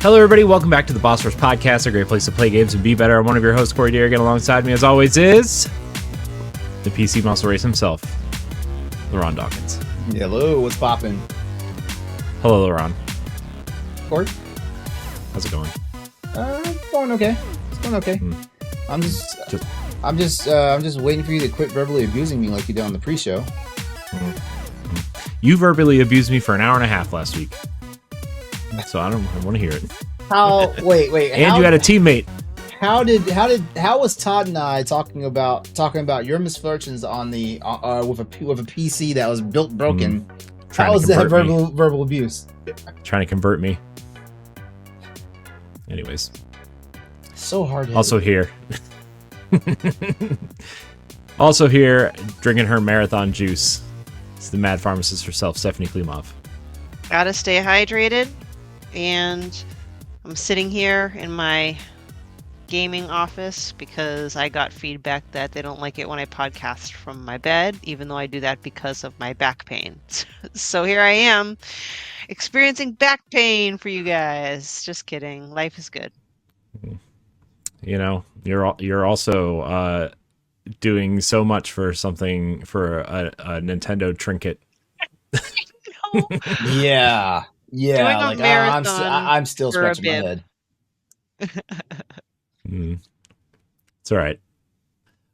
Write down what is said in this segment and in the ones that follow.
Hello, everybody. Welcome back to the Boss Rush Podcast, a great place to play games and be better. I'm one of your hosts, Corey Dirrig, and alongside me, as always, is the PC muscle race himself, LeRon Dawkins. Hello, what's poppin'? Hello, LeRon. Corey? How's it going? Going okay. It's going okay. I'm just waiting for you to quit verbally abusing me like you did on the pre-show. You verbally abused me for an hour and a half last week, so I want to hear it. How? Wait. And you had a teammate. How was Todd and I talking about your misfortunes on the with a PC that was built broken? How was that verbal abuse? Trying to convert me. Anyways, so hard. Also here, drinking her marathon juice. It's the mad pharmacist herself, Stephanie Klimov. Gotta stay hydrated, and I'm sitting here in my gaming office because I got feedback that they don't like it when I podcast from my bed, even though I do that because of my back pain. So here I am, experiencing back pain for you guys. Just kidding. Life is good. You know, you're also doing so much for a Nintendo trinket. No. Yeah. Like I'm still scratching my head. It's all right.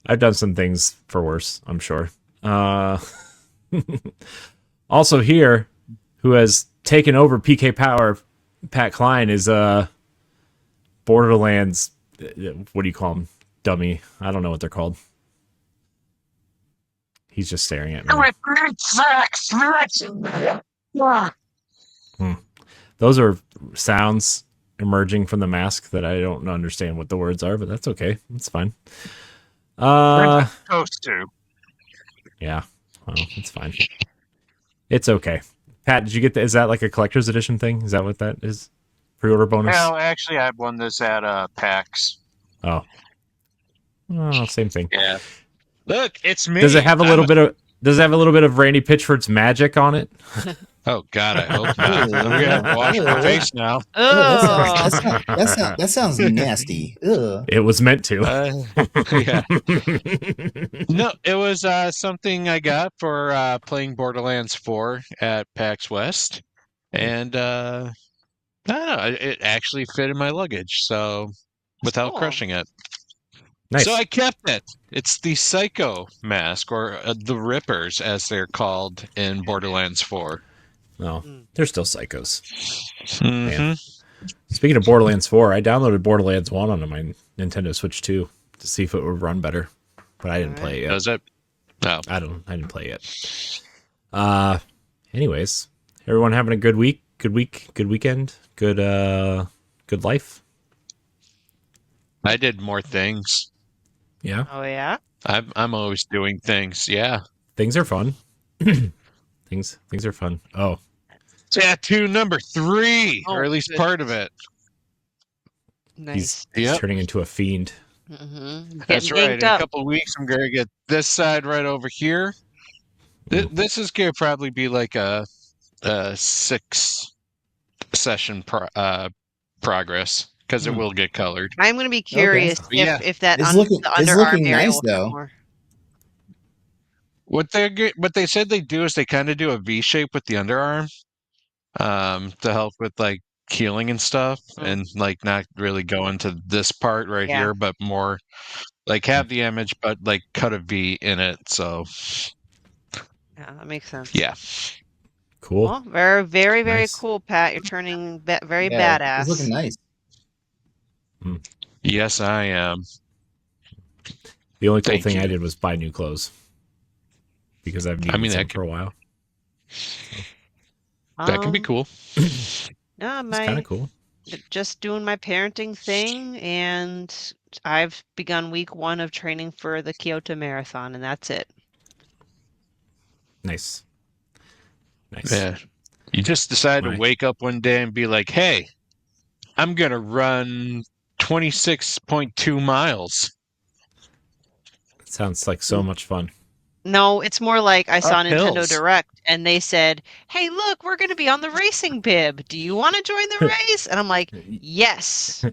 I've done some things for worse, I'm sure. Also here, who has taken over PK Power, Pat Klein, is Borderlands. What do you call him? Dummy. I don't know what they're called. He's just staring at me. Those are sounds emerging from the mask that I don't understand what the words are, but that's okay. It's fine. Supposed to. Yeah. Well, it's fine. It's okay. Pat, did you get is that like a collector's edition thing? Is that what that is? Pre-order bonus? No, actually, I won this at PAX. Oh, same thing. Yeah. Look, it's me. Does it have a little bit of Randy Pitchford's magic on it? Oh God, I hope not. I'm gonna have to wash my face now. That sounds nasty. Ugh. It was meant to. Yeah. No, it was something I got for playing Borderlands 4 at PAX West, and I don't know, it actually fit in my luggage, so without crushing it. Nice. So I kept it. It's the Psycho mask, or the Rippers, as they're called in Borderlands 4. No, they're still psychos. Mm-hmm. Man. Speaking of Borderlands 4, I downloaded Borderlands 1 on my Nintendo Switch 2 to see if it would run better, but I didn't play it yet. Does it? No. I didn't play it yet. Anyways, everyone having a good week, good weekend, good life? I did more things. Yeah. Oh yeah. I'm always doing things. Yeah. Things are fun. Things are fun. Oh. Tattoo number 3, or at least good. Part of it. Nice. He's turning into a fiend. Mm-hmm. That's right. In a couple of weeks, I'm going to get this side right over here. This is going to probably be like a 6-session progress, because it will get colored. I'm going to be curious if that It's the underarm looking area nice will though. more. What they said they do is they kind of do a V shape with the underarm, to help with like healing and stuff, and like not really go into this part right here, but more like have the image, but like cut a V in it. So Yeah, that makes sense. yeah, Cool. Well, very, very, very Nice. cool, Pat. You're turning very Yeah, badass. It's looking nice. yes, I am. The only cool Thank thing you. I did was buy new clothes because I've needed some for a while. That can be cool. No, It's kind of cool. just doing my parenting thing, and I've begun week 1 of training for the Kyoto Marathon, and that's it. Nice. Yeah, you just decide to wake up one day and be like, "Hey, I'm gonna run 26.2 miles." Sounds like so much fun. No, it's more like I saw Nintendo hills. Direct and they said, "Hey, look, we're going to be on the racing bib. Do you want to join the race?" And I'm like, "Yes."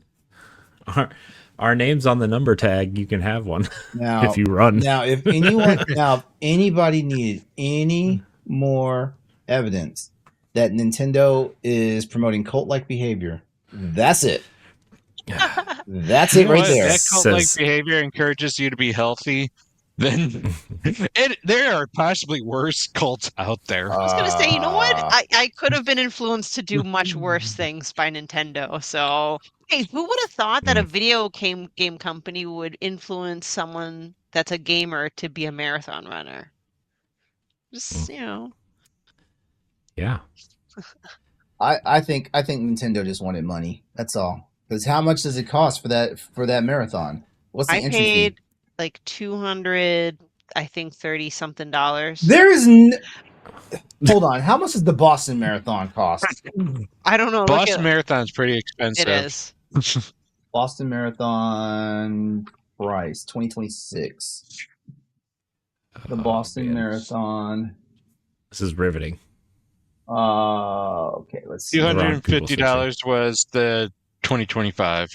Our name's on the number tag. You can have one Now, if you run. if anybody needed any more evidence that Nintendo is promoting cult-like behavior, that's it. That's it right there. That cult-like behavior encourages you to be healthy. Then there are possibly worse cults out there. I was going to say, you know what? I could have been influenced to do much worse things by Nintendo. So, hey, who would have thought that a video game company would influence someone that's a gamer to be a marathon runner? Just, Yeah. I think Nintendo just wanted money. That's all. Because how much does it cost for that marathon? What's the entry paid fee? like $200, I think $30-something. There is hold on. How much does the Boston Marathon cost? I don't know. Boston Marathon's pretty expensive. It is. Boston Marathon price 2026. The Boston Marathon. This is riveting. Okay, let's see. $250 was the 2025.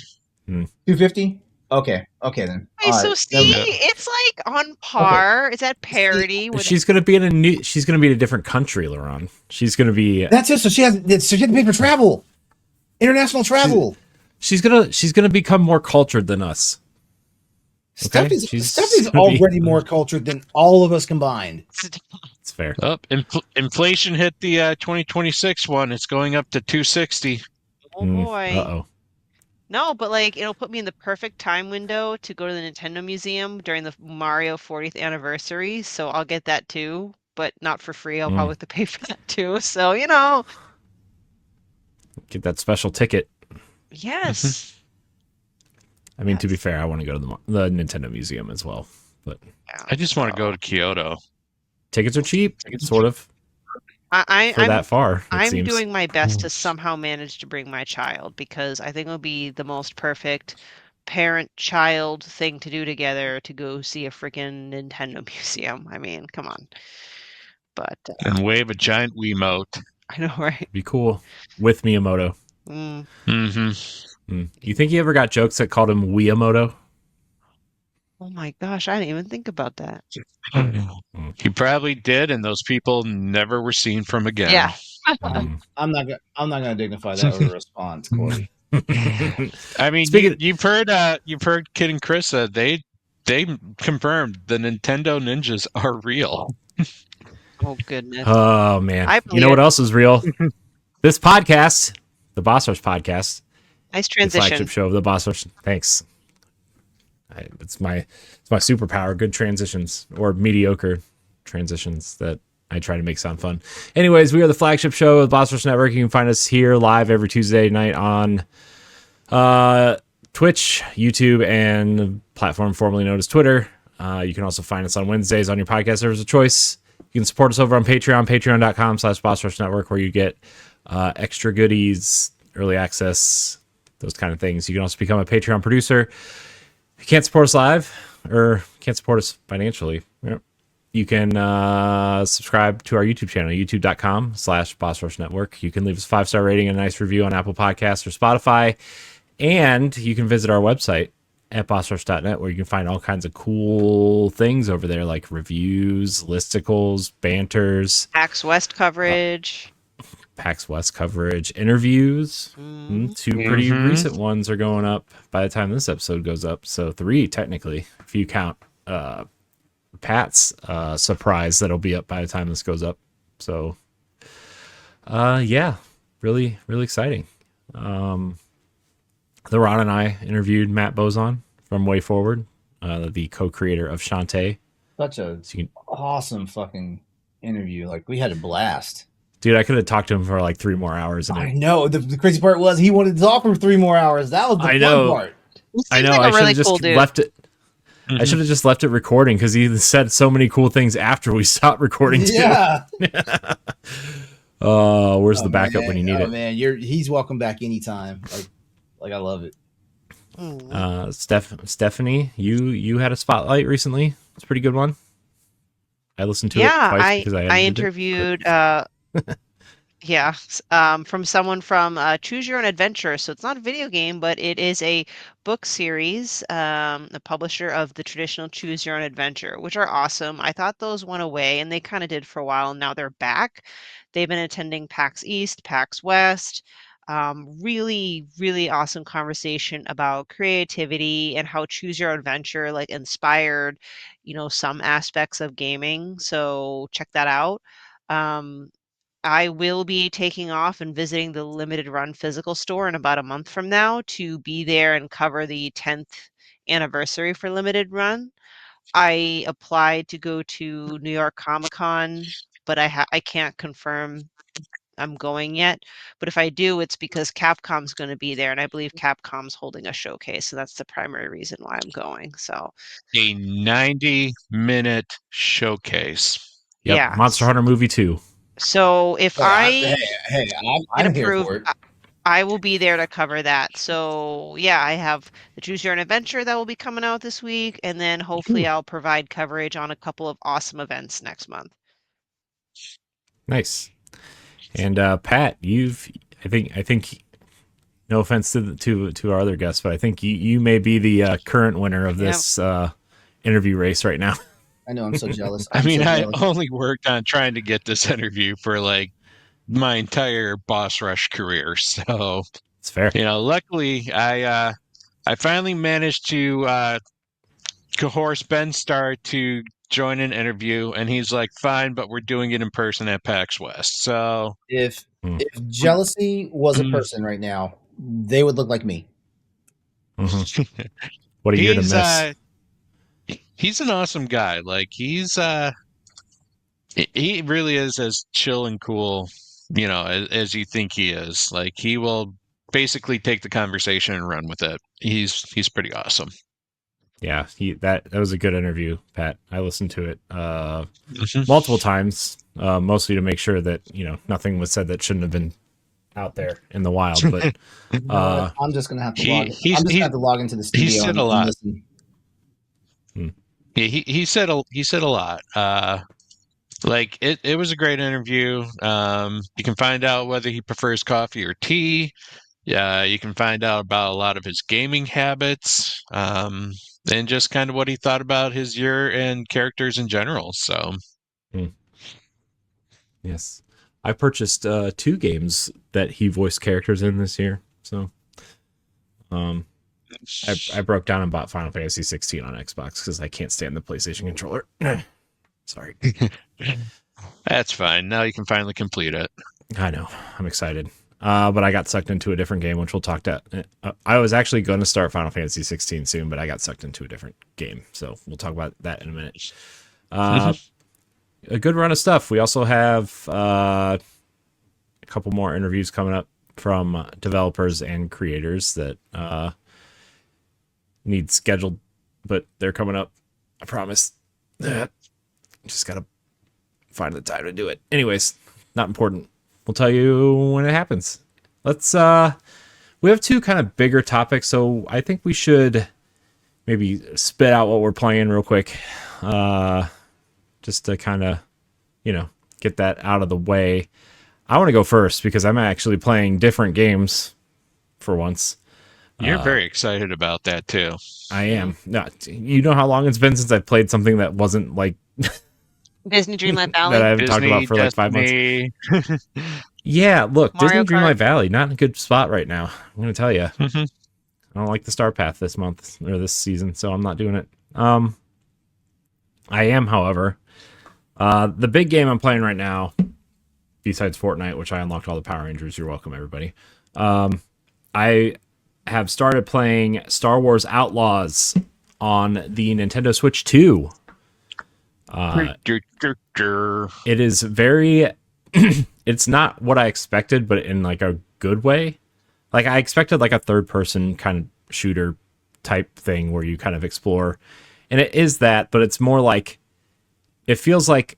$250? Okay then. Hey, so see, it's like on par. Okay. It's at parity. She's gonna be in a different country, LeRon. She's gonna be. That's it. So she has to pay for travel, international travel. She's gonna become more cultured than us. Okay? Stephanie's already more cultured than all of us combined. It's fair. Inflation hit the 2026 one. It's going up to 260. Oh boy. Uh-oh. No, but like it'll put me in the perfect time window to go to the Nintendo Museum during the Mario 40th anniversary. So I'll get that too, but not for free. I'll probably have to pay for that too. So get that special ticket. Yes. I mean, to be fair, I want to go to the Nintendo Museum as well, but I just want to go to Kyoto. Tickets are cheap, sort of. I'm that far. I'm doing my best to somehow manage to bring my child because I think it'll be the most perfect parent-child thing to do together to go see a freaking Nintendo Museum. I mean, come on. But and wave a giant Wiimote. I know, right? Be cool with Miyamoto. You think he ever got jokes that called him Wiyamoto? Oh my gosh, I didn't even think about that. He probably did, and those people never were seen from again. Yeah. I'm not gonna dignify that with a response, Corey. I mean, you've heard Kid and Chris they confirmed the Nintendo ninjas are real. Oh goodness. Oh man. You know what else is real? This podcast, the Boss Rush podcast. Nice transition. The flagship show of the Boss Rush. Thanks. It's my superpower. Good transitions or mediocre transitions that I try to make sound fun. Anyways, we are the flagship show of the Boss Rush Network. You can find us here live every Tuesday night on Twitch, YouTube, and the platform formerly known as Twitter. You can also find us on Wednesdays on your podcast service of choice. You can support us over on Patreon, patreon.com/Boss Rush Network, where you get extra goodies, early access, those kind of things. You can also become a Patreon producer. If you can't support us live or can't support us financially, you can subscribe to our YouTube channel, youtube.com/Boss Rush Network. You can leave us a 5-star rating and a nice review on Apple Podcasts or Spotify. And you can visit our website at bossrush.net, where you can find all kinds of cool things over there, like reviews, listicles, banters, PAX West coverage. Interviews. 2 pretty recent ones are going up by the time this episode goes up. So 3, technically, if you count Pat's surprise that'll be up by the time this goes up. So, yeah, really, really exciting. LeRon and I interviewed Matt Bozon from Way Forward, the co-creator of Shantae. Such a awesome fucking interview. Like, we had a blast. Dude, I could have talked to him for like 3 more hours. I know. The crazy part was he wanted to talk for 3 more hours. That was the fun part. I know. I should have just left it. I should have just left it recording because he said so many cool things after we stopped recording too. Yeah. Where's the backup when you need it? Man, he's welcome back anytime. Like I love it. Stephanie, you had a spotlight recently. It's a pretty good one. I listened to it twice because I interviewed from someone from Choose Your Own Adventure. So it's not a video game, but it is a book series, the publisher of the traditional Choose Your Own Adventure, which are awesome. I thought those went away, and they kind of did for a while, and now they're back. They've been attending PAX East, PAX West. Really, really awesome conversation about creativity and how Choose Your Own Adventure like inspired, some aspects of gaming. So check that out. I will be taking off and visiting the limited run physical store in about a month from now to be there and cover the 10th anniversary for limited run. I applied to go to New York Comic Con, but I can't confirm I'm going yet. But if I do, it's because Capcom's going to be there, and I believe Capcom's holding a showcase, so that's the primary reason why I'm going. So a 90-minute showcase. Yep, yeah, Monster Hunter movie 2. So if I'm get here approved, for it. I will be there to cover that. So yeah, I have the Choose Your Own Adventure that will be coming out this week, and then hopefully I'll provide coverage on a couple of awesome events next month. Nice. And Pat, I think no offense to our other guests, but I think you may be the current winner of this interview race right now. I know, I'm so jealous. I only worked on trying to get this interview for like my entire Boss Rush career, so it's fair. Luckily I finally managed to coerce Ben Starr to join an interview, and he's like, "Fine, but we're doing it in person at PAX West." So if jealousy was a person right now, they would look like me. Mm-hmm. What a year to miss. He's an awesome guy. Like he really is as chill and cool, as you think he is. Like he will basically take the conversation and run with it. He's pretty awesome. Yeah, that was a good interview, Pat. I listened to it multiple times, mostly to make sure that nothing was said that shouldn't have been out there in the wild. But I'm just gonna have to log. I'm just gonna have to log into the studio. He said a lot. Listen. Yeah, he said a lot. Like it was a great interview. You can find out whether he prefers coffee or tea. Yeah, you can find out about a lot of his gaming habits, and just kind of what he thought about his year and characters in general. So, yes, I purchased 2 games that he voiced characters in this year. So, I broke down and bought Final Fantasy 16 on Xbox because I can't stand the PlayStation controller. Sorry. That's fine. Now you can finally complete it. I know. I'm excited. But I got sucked into a different game, which we'll talk to. I was actually going to start Final Fantasy 16 soon, but I got sucked into a different game. So we'll talk about that in a minute. A good run of stuff. We also have a couple more interviews coming up from developers and creators that need scheduled, but they're coming up. I promise. Just got to find the time to do it. Anyways, not important. We'll tell you when it happens. Let's we have 2 kind of bigger topics, so I think we should maybe spit out what we're playing real quick. Just to kind of, get that out of the way. I want to go first because I'm actually playing different games for once. You're very excited about that too. I am. No, you know how long it's been since I played something that wasn't like Disney Dreamlight Valley that I haven't talked about for like 5 months. Yeah, look, Mario Disney Kart. Dreamlight Valley, not in a good spot right now. I'm going to tell you. I don't like the Star Path this month or this season, so I'm not doing it. I am, however, the big game I'm playing right now, besides Fortnite, which I unlocked all the Power Rangers. You're welcome, everybody. I have started playing Star Wars Outlaws on the Nintendo Switch 2. It is very it's not what I expected, but in like a good way. Like I expected like a third person kind of shooter type thing where you kind of explore, and it is that, but it's more like, it feels like,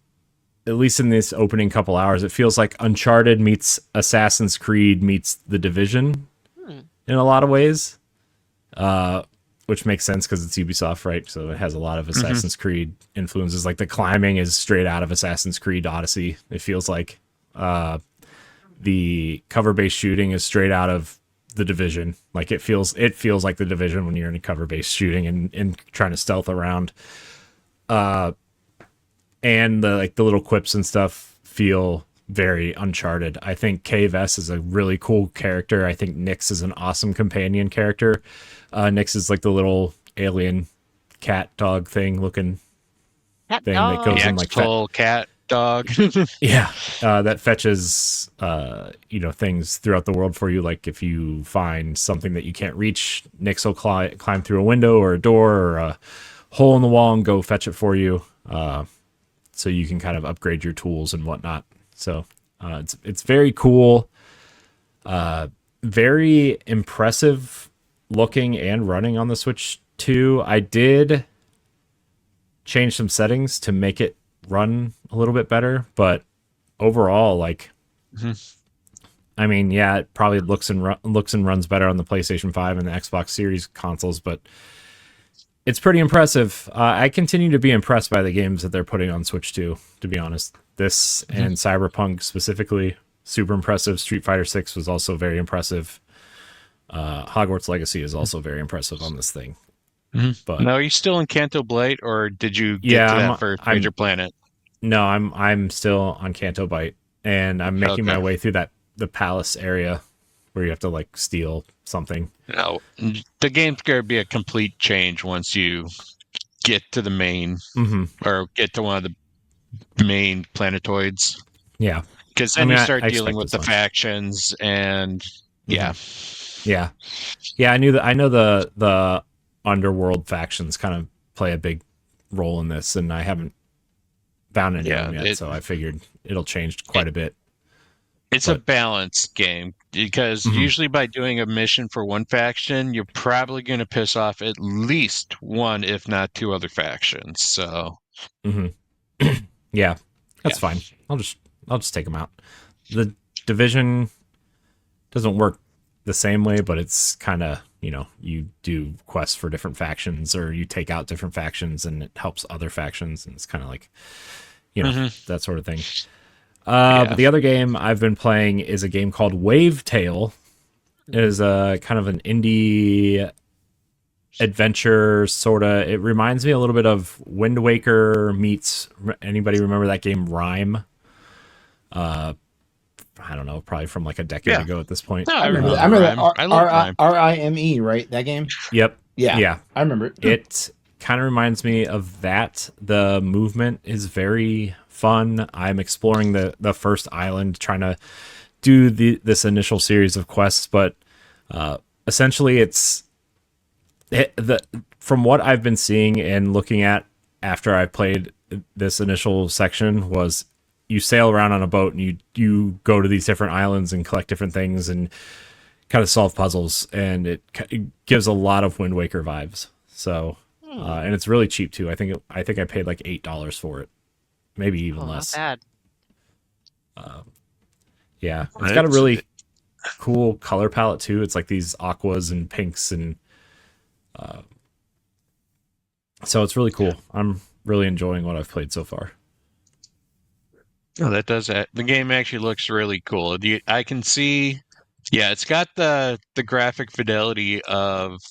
at least in this opening couple hours, it feels like Uncharted meets Assassin's Creed meets The Division in a lot of ways. which makes sense because it's Ubisoft, right? So it has a lot of Assassin's Creed influences. Like the climbing is straight out of Assassin's Creed Odyssey. It feels like the cover-based shooting is straight out of The Division. Like it feels like The Division when you're in a cover-based shooting and trying to stealth around. And the little quips and stuff feel very Uncharted. I think KVS is a really cool character. I think Nyx is an awesome companion character. Nyx is like the little alien cat dog thing looking Cat thing dog. that goes The in like full cat dog. yeah, that fetches things throughout the world for you. Like if you find something that you can't reach, Nyx will climb through a window or a door or a hole in the wall and go fetch it for you. So you can kind of upgrade your tools and whatnot. So it's very cool, very impressive looking and running on the Switch 2. I did change some settings to make it run a little bit better, but overall, like, I mean, yeah, it probably looks and runs better on the PlayStation 5 and the Xbox Series consoles, but it's pretty impressive. I continue to be impressed by the games that they're putting on Switch 2, to be honest. This and Cyberpunk specifically, super impressive. Street Fighter 6 was also very impressive. Hogwarts Legacy is also very impressive on this thing. But now, are you still in Canto Blight, or did you get to that for Major Planet? No, I'm still on Canto Bight, and I'm making my way through the palace area where you have to like steal something. No, the game's going to be a complete change once you get to the main or get to one of the main planetoids. Yeah, because then you start dealing with the factions and yeah. I know the underworld factions kind of play a big role in this, and I haven't found any of them yet, so I figured it'll change quite a bit. It's a balanced game because usually by doing a mission for one faction, you're probably going to piss off at least one, if not two other factions. So, yeah, that's fine. I'll just take them out. The Division doesn't work the same way, but it's kind of, you do quests for different factions or you take out different factions and it helps other factions, and it's kind of like, that sort of thing. But the other game I've been playing is a game called Wavetale. It is a kind of an indie adventure, sort of. It reminds me a little bit of Wind Waker meets, anybody remember that game Rime? I don't know, probably from like a decade ago at this point. No, I remember that. RIME, right? That game? Yep. Yeah. I remember it. It kind of reminds me of that. The movement is very fun. I'm exploring the first island, trying to do this initial series of quests, but essentially from what I've been seeing and looking at after I played this initial section was you sail around on a boat and you go to these different islands and collect different things and kind of solve puzzles, and it gives a lot of Wind Waker vibes. So and it's really cheap too. I think I paid like $8 for it. Maybe even less. Not bad. Yeah, it's got a really cool color palette too. It's like these aquas and pinks, and so it's really cool. I'm really enjoying what I've played so far. Oh, that does that. The game actually looks really cool. I can see, it's got the graphic fidelity of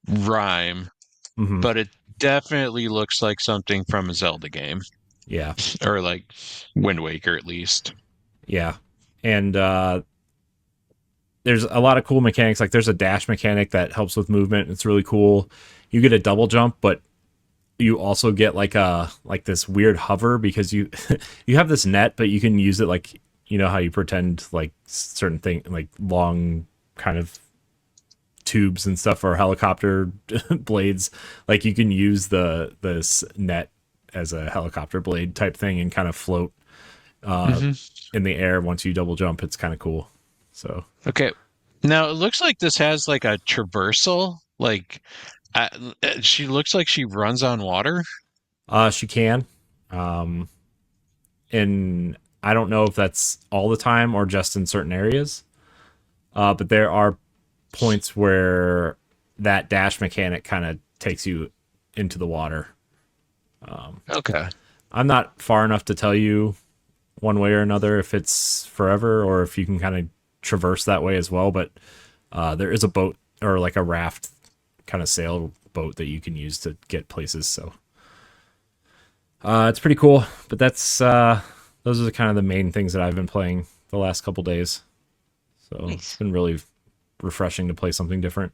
Rime, but it definitely looks like something from a Zelda game. Yeah. Or like Wind Waker, at least. Yeah. And there's a lot of cool mechanics. Like there's a dash mechanic that helps with movement. It's really cool. You get a double jump, but you also get like this weird hover because you have this net, but you can use it like, how you pretend like certain thing, like long kind of tubes and stuff or helicopter blades. Like you can use this net as a helicopter blade type thing and kind of float in the air once you double jump. It's kind of cool. So okay, now it looks like this has like a traversal. Like she looks like she runs on water. She can, and I don't know if that's all the time or just in certain areas. But there are points where that dash mechanic kind of takes you into the water. Okay. I'm not far enough to tell you one way or another if it's forever or if you can kind of traverse that way as well, but there is a boat or like a raft kind of sail boat that you can use to get places, so it's pretty cool. But that's those are kind of the main things that I've been playing the last couple days, so Nice. It's been really refreshing to play something different.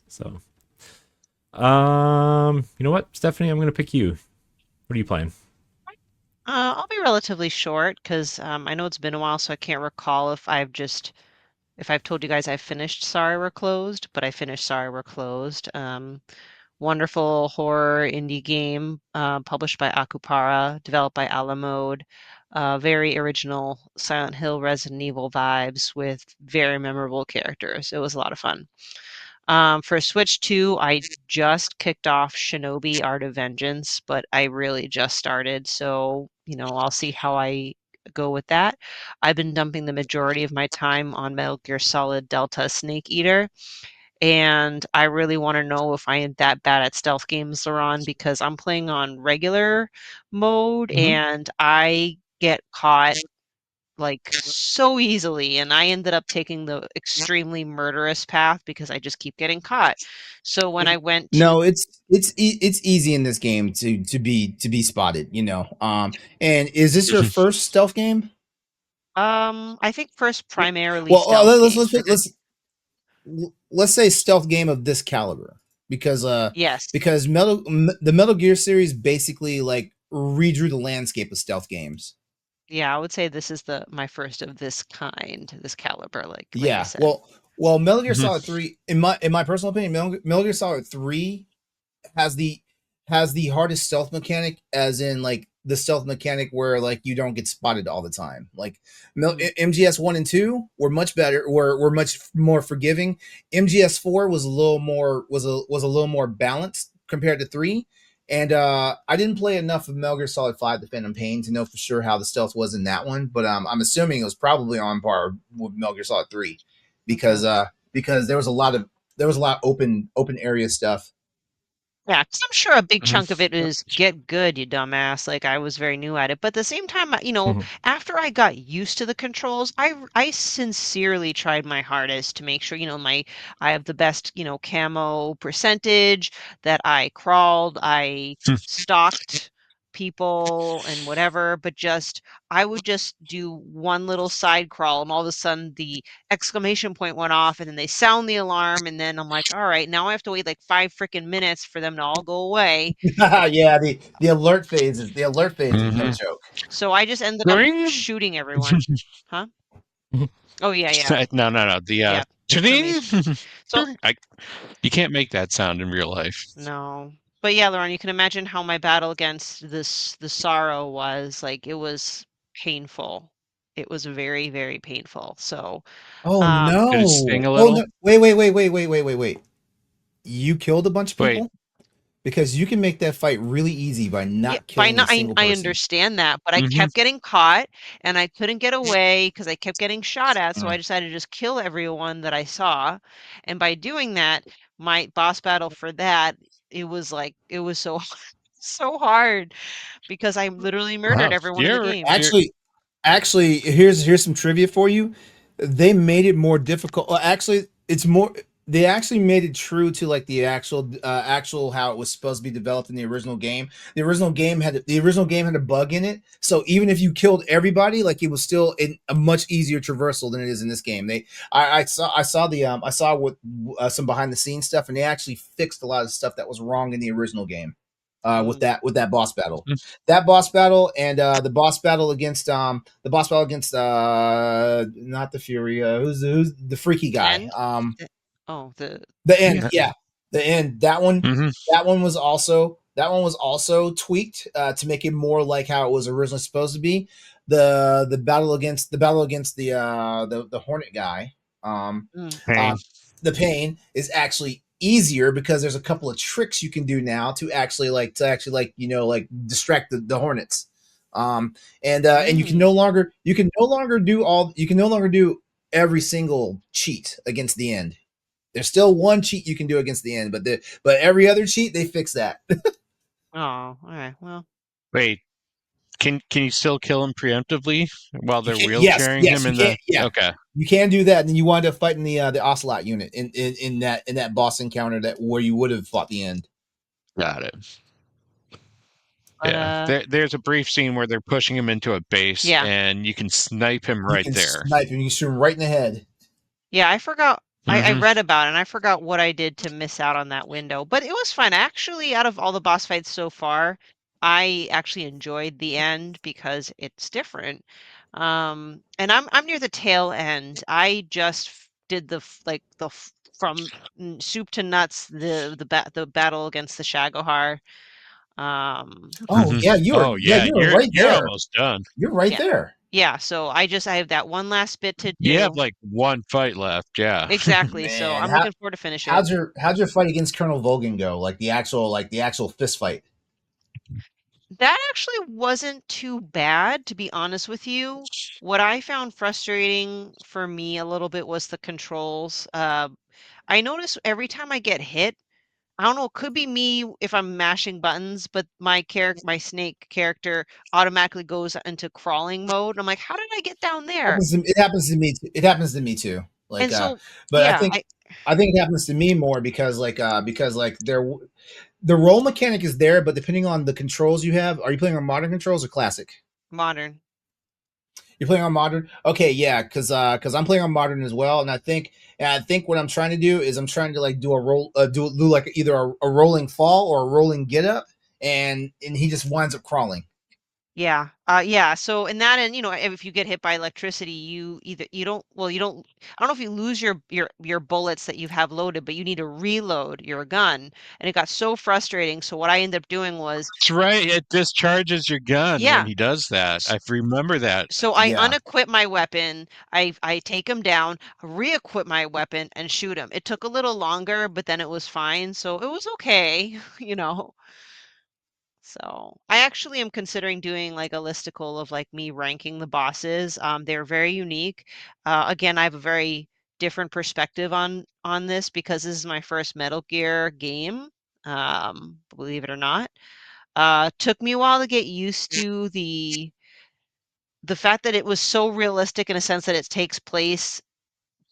So you know what, Stephanie, I'm gonna pick you. What are you playing? I'll be relatively short because I know it's been a while, so I can't recall if I've told you guys I finished Sorry We're Closed, but I finished Sorry We're Closed. Wonderful horror indie game published by Akupara, developed by Alamode. Very original Silent Hill, Resident Evil vibes with very memorable characters. It was a lot of fun. For Switch 2, I just kicked off Shinobi Art of Vengeance, but I really just started, so I'll see how I go with that. I've been dumping the majority of my time on Metal Gear Solid Delta Snake Eater, and I really want to know if I am that bad at stealth games, LeRon, because I'm playing on regular mode and I get caught like so easily, and I ended up taking the extremely murderous path because I just keep getting caught. So when I went to No, it's easy in this game to be spotted, And is this your first stealth game? I think first primarily Well, stealth game. let's say stealth game of this caliber, because Yes. the Metal Gear series basically like redrew the landscape of stealth games. Yeah, I would say this is my first of this kind, this caliber, like I Yeah, said. well, Metal Gear Solid 3, in my personal opinion, Metal Gear Solid 3 has the hardest stealth mechanic, as in like the stealth mechanic where like you don't get spotted all the time. Like MGS 1 and 2 were much better, were much more forgiving. MGS 4 was a little more balanced compared to 3. And I didn't play enough of Metal Gear Solid 5: The Phantom Pain to know for sure how the stealth was in that one, but I'm assuming it was probably on par with Metal Gear Solid 3, because there was a lot of open area stuff. Yeah, 'cause I'm sure a big chunk of it is get good, you dumbass. Like I was very new at it, but at the same time, after I got used to the controls, I sincerely tried my hardest to make sure, I have the best, camo percentage, that I crawled, I stalked people and whatever, but I would just do one little side crawl, and all of a sudden the exclamation point went off, and then they sound the alarm, and then I'm like, all right, now I have to wait like 5 freaking minutes for them to all go away. Yeah, the alert phase is no joke. So I just ended up shooting everyone. Huh? Oh yeah. No. The Yeah. ding! So You can't make that sound in real life. no. But yeah, LeRon, you can imagine how my battle against the sorrow was. Like it was painful. It was very, very painful. So Oh Did it sting a Oh little? no! Wait! You killed a bunch of Wait. people? Because you can make that fight really easy by not killing a single I person. understand that, but I kept getting caught and I couldn't get away because I kept getting shot at. So I decided to just kill everyone that I saw. And by doing that, my boss battle for that, it was so so hard because I literally murdered Wow. everyone in the game. Actually, here's some trivia for you. They made it more difficult. Actually, it's more. They actually made it true to like the actual how it was supposed to be developed in the original game. The original game had a bug in it, so even if you killed everybody, like it was still a much easier traversal than it is in this game. I saw what some behind the scenes stuff, and they actually fixed a lot of stuff that was wrong in the original game. With that boss battle, and the boss battle against not the Fury, who's the freaky guy, the end, yeah, the end. That one was also tweaked to make it more like how it was originally supposed to be. The battle against the Hornet guy, Pain. the Pain, is actually easier because there's a couple of tricks you can do now to actually distract the Hornets. And you can no longer do every single cheat against the end. There's still one cheat you can do against the end, but every other cheat they fix that. Oh, all right. Well, Wait, can you still kill him preemptively while they're yes, wheelchairing him you in can. the? Yeah, Okay, you can do that, and then you wind up fighting the Ocelot unit in that boss encounter that where you would have fought the end. got it. but Yeah, there's a brief scene where they're pushing him into a base, yeah. and you can snipe him You right can there. snipe him. You shoot him right in the head. Yeah, I forgot. I Mhm. read about it and I forgot what I did to miss out on that window, but it was fun. Actually, out of all the boss fights so far, I actually enjoyed the end because it's different. And I'm near the tail end. I just did from soup to nuts the battle against the Shagohar. Oh Mhm. yeah, Oh yeah, you were right you're there. almost done. You're right Yeah. there. Yeah, so I have that one last bit to You have do. like one fight left. Yeah. Exactly. So Man, I'm looking forward to finish it. how'd your fight against Colonel Vogan go? Like the actual fist fight. That actually wasn't too bad, to be honest with you. What I found frustrating for me a little bit was the controls. I notice every time I get hit, I don't know, it could be me if I'm mashing buttons, but my snake character automatically goes into crawling mode. I'm like, how did I get down there? It happens to me. It happens to me too. Like And so, but yeah, I think it happens to me more because the roll mechanic is there, but depending on the controls you have, are you playing on modern controls or classic? modern. You're playing on modern? Okay, yeah, because I'm playing on modern as well, and I think what I'm trying to do is I'm trying to like do a roll, do like either a rolling fall or a rolling get up, and he just winds up crawling. Yeah. Yeah. So in that end, if you get hit by electricity, you don't, well, you don't, I don't know if you lose your bullets that you have loaded, but you need to reload your gun. And it got so frustrating. So what I ended up doing was, That's right. It discharges your gun when yeah. he does that. I remember that. So I Yeah, unequip my weapon. I take him down, re-equip my weapon and shoot him. It took a little longer, but then it was fine. So it was okay, you know. So I actually am considering doing like a listicle of like me ranking the bosses. They're very unique. Again, I have a very different perspective on this because this is my first Metal Gear game. Believe it or not. Took me a while to get used to the fact that it was so realistic in a sense that it takes place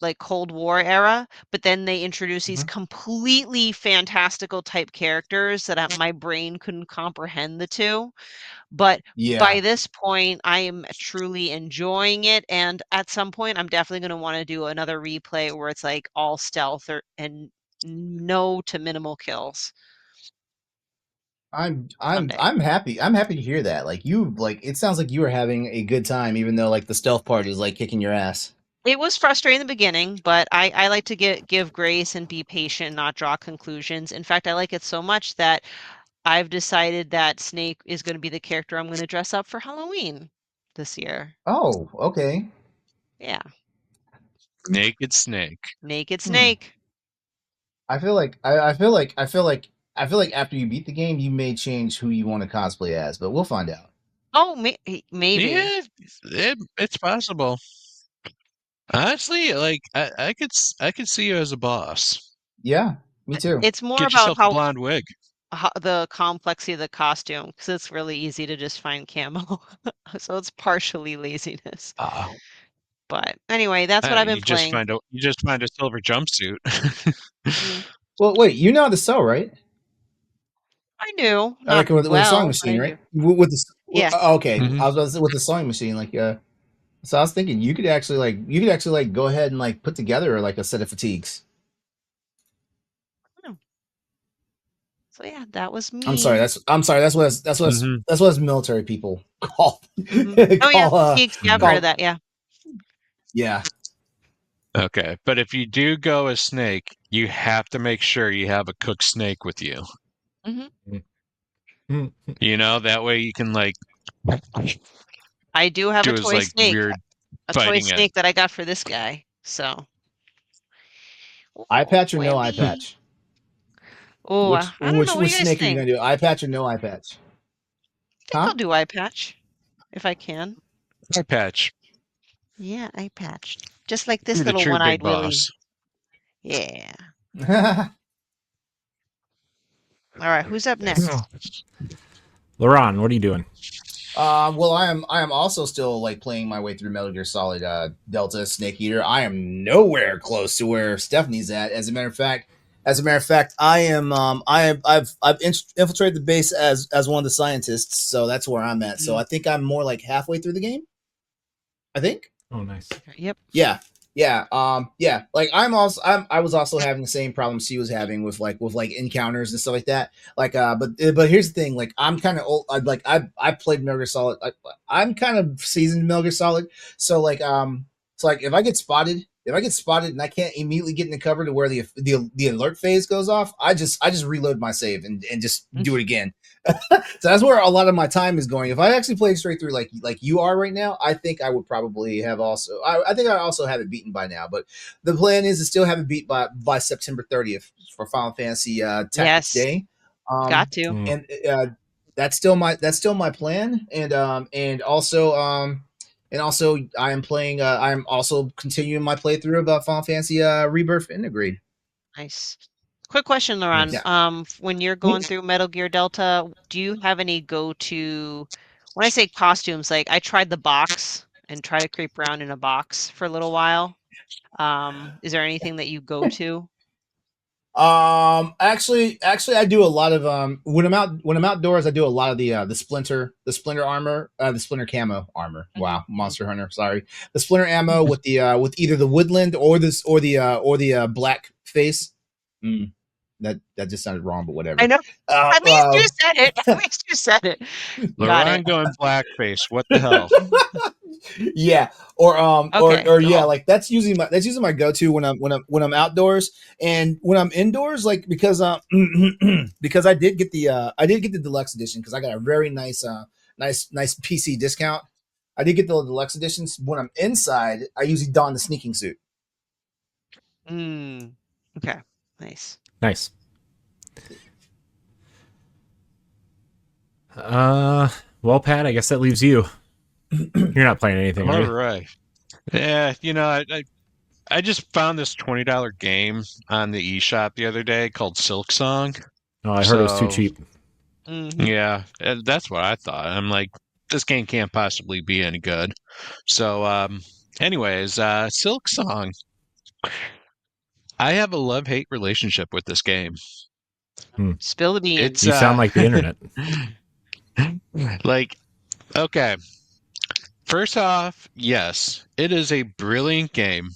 like Cold War era, but then they introduce these Mhm. completely fantastical type characters that my brain couldn't comprehend the two. But by yeah. this point, I am truly enjoying it, and at some point, I'm definitely going to want to do another replay where it's like all stealth and no to minimal kills someday. I'm happy. I'm happy to hear that. Like it sounds like you were having a good time, even though like the stealth part is like kicking your ass. It was frustrating in the beginning, but I like to give grace and be patient, not draw conclusions. In fact, I like it so much that I've decided that Snake is going to be the character I'm going to dress up for Halloween this year. Oh, okay. Yeah, Naked Snake. naked Hmm. Snake. I feel like I feel like after you beat the game, you may change who you want to cosplay as, but we'll find out. Oh, maybe. Yeah, it's possible. Honestly, like I could see you as a boss. Yeah, me too. It's more Get about yourself a blonde wig. how the complexity of the costume because it's really easy to just find camo. So it's partially laziness. Ah, But anyway, that's what I've been playing. you just find a silver jumpsuit. Mm, Well, wait, you know how to sew, right? I do, I not reckon with a sewing well, but I machine, right? do. Oh, Yeah. okay. Mhm. I was about to say with the sewing machine, so I was thinking you could actually like go ahead and like put together like a set of fatigues. Oh, so yeah, that was I'm me. sorry. Mhm. That's what us military people call Oh yeah, call fatigues. Yeah, I've heard of call that. Yeah. yeah. Okay, but if you do go as Snake, you have to make sure you have a cooked snake with you. Hmm. You know, that way you can like I do have a do his toy like snake, weird a toy fighting it. snake that I got for this guy. So, Eye oh, patch or no eye Webby. patch? Oh, I don't know. What do Which you guys snake are you think? gonna do? Eye patch or no eye patch? I think I'll Huh? do eye patch if I can. Eye patch. Yeah, eye patch. Just like this Be the little true big one-eyed Willy. boss. Yeah. All right, who's up next? LeRon, what are you doing? Well, I am also still like playing my way through Metal Gear Solid Delta Snake Eater. I am nowhere close to where Stephanie's at. As a matter of fact, I am I've infiltrated the base as one of the scientists, so that's where I'm at. So I think I'm more like halfway through the game. I think. Oh, nice. Yep. Yeah. Yeah. Like I was also having the same problem she was having with encounters and stuff like that. Like, but here's the thing. Like, I'm kind of old. I played Metal Gear Solid. I'm kind of seasoned in Metal Gear Solid. So it's like if I get spotted and I can't immediately get into cover to where the alert phase goes off, I just reload my save and just do it again. So that's where a lot of my time is going. If I actually played straight through like you are right now, I think I would probably have also. I think I also have it beaten by now. But the plan is to still have it beat by September 30th for Final Fantasy Tactics Day. Got to. And that's still my plan. And also I am playing. I'm also continuing my playthrough about Final Fantasy Rebirth Integrate. Nice. Quick question, LeRon. Yeah. When you're going through Metal Gear Delta, do you have any go-to? When I say costumes, like I tried the box and try to creep around in a box for a little while. Is there anything that you go to? Actually, I do a lot of when I'm outdoors, I do a lot of the splinter armor, the splinter camo armor. Wow, Monster Hunter. Sorry, the splinter ammo with the with either the woodland or the black face. That just sounded wrong, but whatever. I know. At least you said it. At least you said it. LeRon going blackface. What the hell? Yeah, or Okay, or yeah, like that's usually my go-to when I'm outdoors. And when I'm indoors, like because because I did get the deluxe edition because I got a very nice PC discount. I did get the deluxe editions. When I'm inside, I usually don the sneaking suit. Okay. Nice. Well, Pat, I guess that leaves you. You're not playing anything, All right? right. Yeah, I just found this $20 game on the eShop the other day called Silksong. Oh, I heard it was too cheap. Yeah, that's what I thought. I'm like, this game can't possibly be any good. So, anyways, Silksong. I have a love-hate relationship with this game. Spill the beans. You sound like the internet. Like, okay. First off, yes, it is a brilliant game.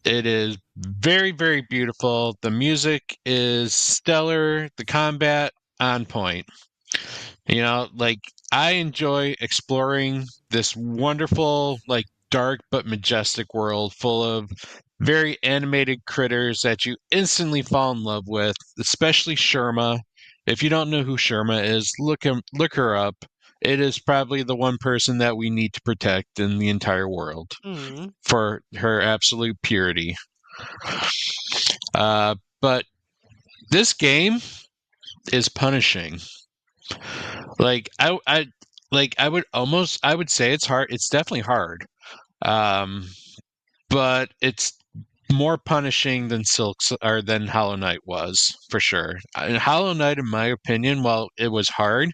It is very, very beautiful. The music is stellar. The combat on point. Like I enjoy exploring this wonderful, like dark but majestic world full of very animated critters that you instantly fall in love with, especially Sherma. If you don't know who Sherma is, look her up. It is probably the one person that we need to protect in the entire world for her absolute purity. But this game is punishing. Like I would say it's hard. It's definitely hard. But it's more punishing than than Hollow Knight was for sure. And Hollow Knight, in my opinion, while it was hard,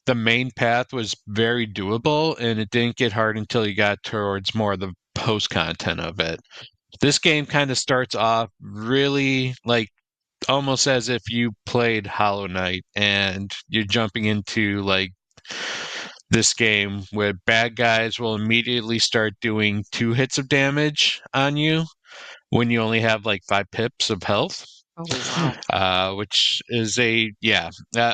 the main path was very doable, and it didn't get hard until you got towards more of the post content of it. This game kind of starts off really like almost as if you played Hollow Knight and you're jumping into like this game where bad guys will immediately start doing 2 hits of damage on you when you only have like 5 pips of health. Oh, wow. Which is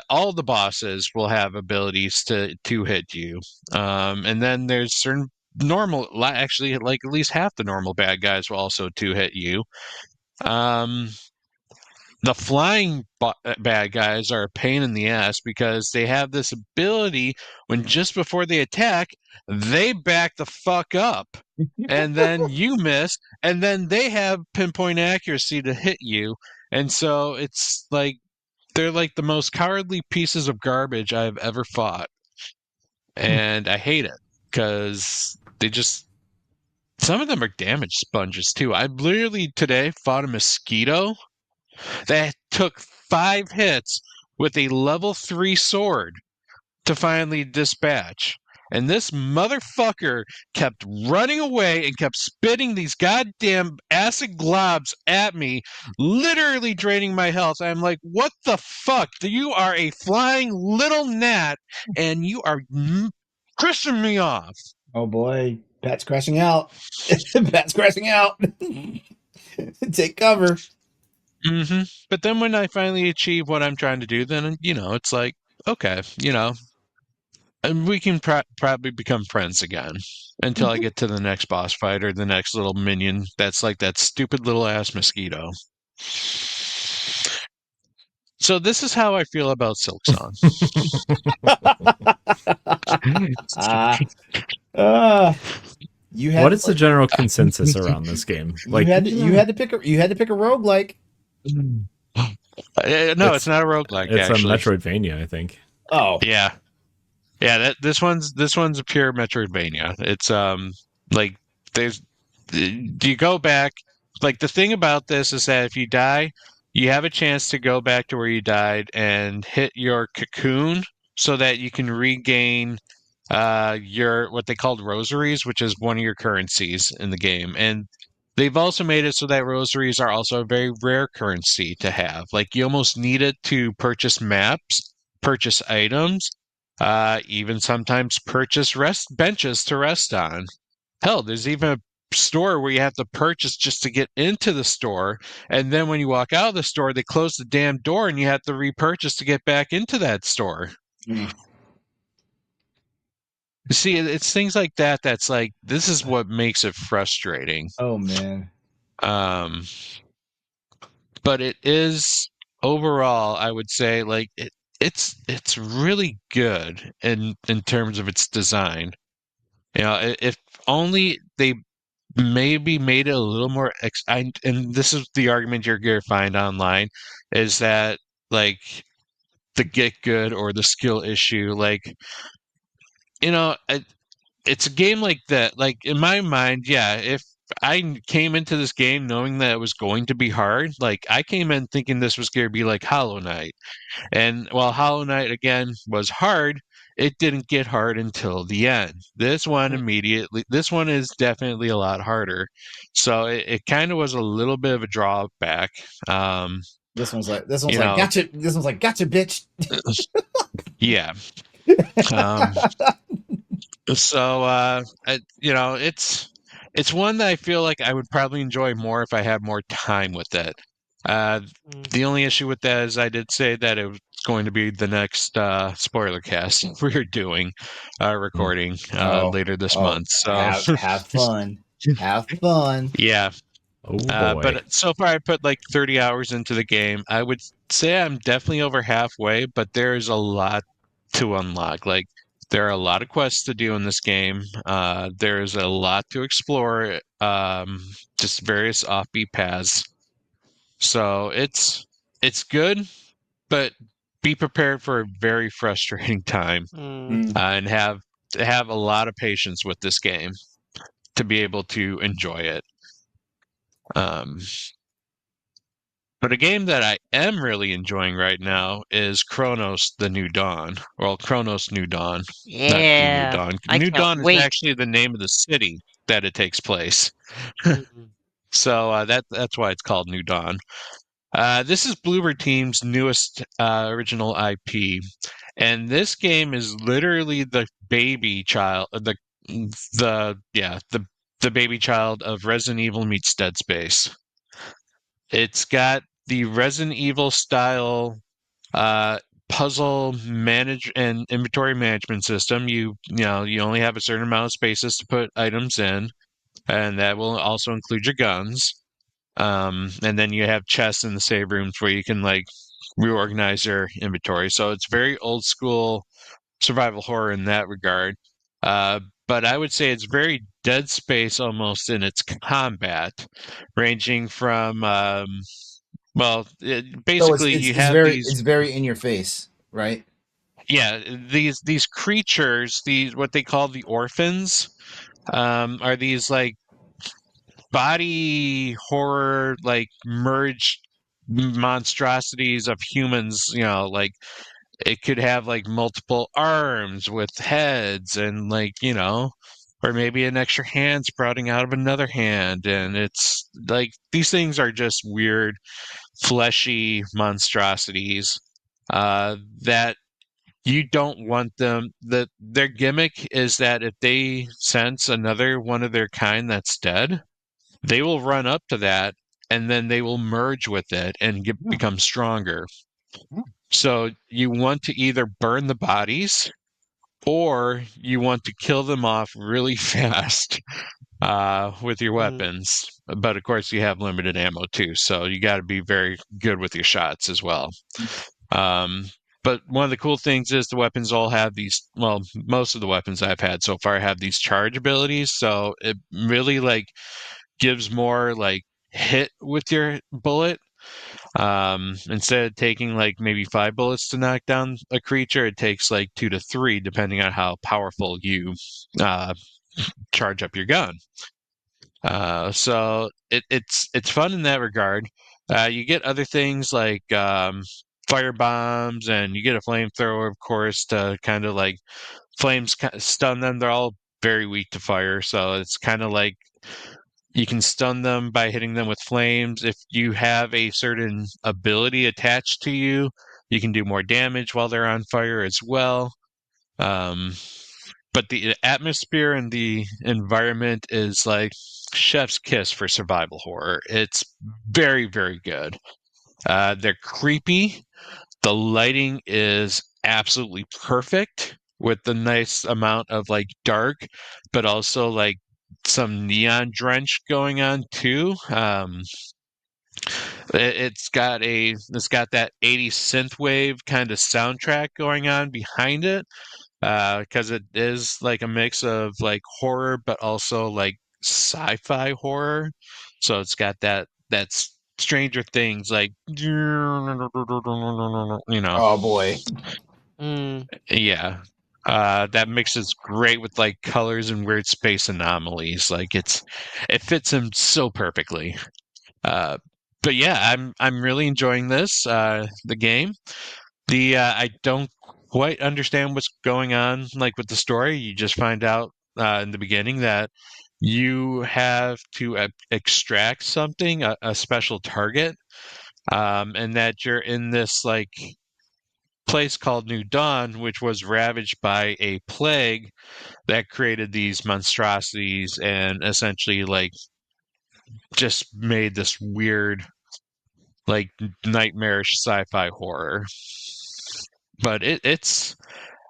all the bosses will have abilities to hit you. And then there's certain actually like at least half the normal bad guys will also 2 hit you. The flying bad guys are a pain in the ass because they have this ability when just before they attack, they back the fuck up. And then you miss, and then they have pinpoint accuracy to hit you. And so it's like they're like the most cowardly pieces of garbage I've ever fought. And I hate it because some of them are damage sponges too. I literally today fought a mosquito That took 5 hits with a level 3 sword to finally dispatch. And this motherfucker kept running away and kept spitting these goddamn acid globs at me, literally draining my health. I'm like, what the fuck? You are a flying little gnat, and you are pissing me off. Oh boy, Pat's crashing out. Pat's crashing out. Take cover. Mm-hmm. But then when I finally achieve what I'm trying to do, then, it's like, okay, and we can probably become friends again until I get to the next boss fight or the next little minion that's like that stupid little ass mosquito. So this is how I feel about Silksong. What is the general consensus around this game? Like you had to pick a roguelike. No, it's not a roguelike. It's actually. a Metroidvania, I think. Oh yeah. This one's a pure Metroidvania. It's like do you go back? Like the thing about this is that if you die, you have a chance to go back to where you died and hit your cocoon so that you can regain your what they called rosaries, which is one of your currencies in the game. And they've also made it so that rosaries are also a very rare currency to have. Like you almost need it to purchase maps, purchase items, even sometimes purchase rest benches to rest on. Hell, there's even a store where you have to purchase just to get into the store, and then when you walk out of the store, they close the damn door, and you have to repurchase to get back into that store. Mm. See, it's things like that. That's like this is what makes it frustrating. Oh man. But it is overall, I would say, like it's really good in terms of its design. If only they maybe made it a little more. And this is the argument you're going to find online, is that like the get good or the skill issue, like it's a game like that. Like in my mind, yeah, if I came into this game knowing that it was going to be hard, like I came in thinking this was going to be like Hollow Knight. And while Hollow Knight again was hard, it didn't get hard until the end. This one is definitely a lot harder. So it kind of was a little bit of a drawback. This one's like gotcha. This one's like gotcha, bitch. Yeah. So it's one that I feel like I would probably enjoy more if I had more time with it. The only issue with that is I did say that it was going to be the next spoiler cast we're doing recording later this month. So have fun. Have fun. Yeah. Oh boy. But so far I put like 30 hours into the game. I would say I'm definitely over halfway, but there is a lot to unlock. Like there are a lot of quests to do in this game. There's a lot to explore, just various offbeat paths. So it's good, but be prepared for a very frustrating time, and have a lot of patience with this game to be able to enjoy it. But a game that I am really enjoying right now is Chronos: The New Dawn. Well, Chronos: New Dawn. Yeah. Not The New Dawn. I New can't Dawn wait. is actually the name of the city that it takes place. So that's why it's called New Dawn. This is Bloober Team's newest original IP, and this game is literally the baby child, the baby child of Resident Evil meets Dead Space. It's got the Resident Evil style puzzle manage and inventory management system. You only have a certain amount of spaces to put items in, and that will also include your guns. And then you have chests in the save rooms where you can like reorganize your inventory. So it's very old school survival horror in that regard. But I would say it's very Dead Space almost in its combat, ranging from basically it's very in your face, right? Yeah, these creatures, these what they call the orphans, are these like body horror, like merged monstrosities of humans, like it could have like multiple arms with heads and like, or maybe an extra hand sprouting out of another hand. And it's like these things are just weird, fleshy monstrosities that you don't want them. Their gimmick is that if they sense another one of their kind that's dead, they will run up to that and then they will merge with it and become stronger. So you want to either burn the bodies or you want to kill them off really fast with your weapons. But of course, you have limited ammo too, so you got to be very good with your shots as well. But one of the cool things is the weapons all have these. Well, most of the weapons I've had so far have these charge abilities, so it really like gives more like hit with your bullet. Instead of taking like maybe 5 bullets to knock down a creature, it takes like 2 to 3, depending on how powerful you charge up your gun. So it's fun in that regard. You get other things like fire bombs, and you get a flamethrower, of course, to kind of like flames stun them. They're all very weak to fire, so it's kind of like you can stun them by hitting them with flames. If you have a certain ability attached to you, you can do more damage while they're on fire as well. But the atmosphere and the environment is like chef's kiss for survival horror. It's very, very good. They're creepy. The lighting is absolutely perfect with the nice amount of like dark, but also like some neon drench going on too. It's got that 80s synthwave kind of soundtrack going on behind it, because it is like a mix of like horror but also like sci-fi horror. So it's got that Stranger Things like Oh boy. Yeah. That mixes great with like colors and weird space anomalies. Like it fits him so perfectly. But yeah, I'm really enjoying this the game. I don't quite understand what's going on like with the story. You just find out in the beginning that you have to extract something, a special target, and that you're in this like place called New Dawn, which was ravaged by a plague that created these monstrosities and essentially like just made this weird, like nightmarish sci-fi horror. But it's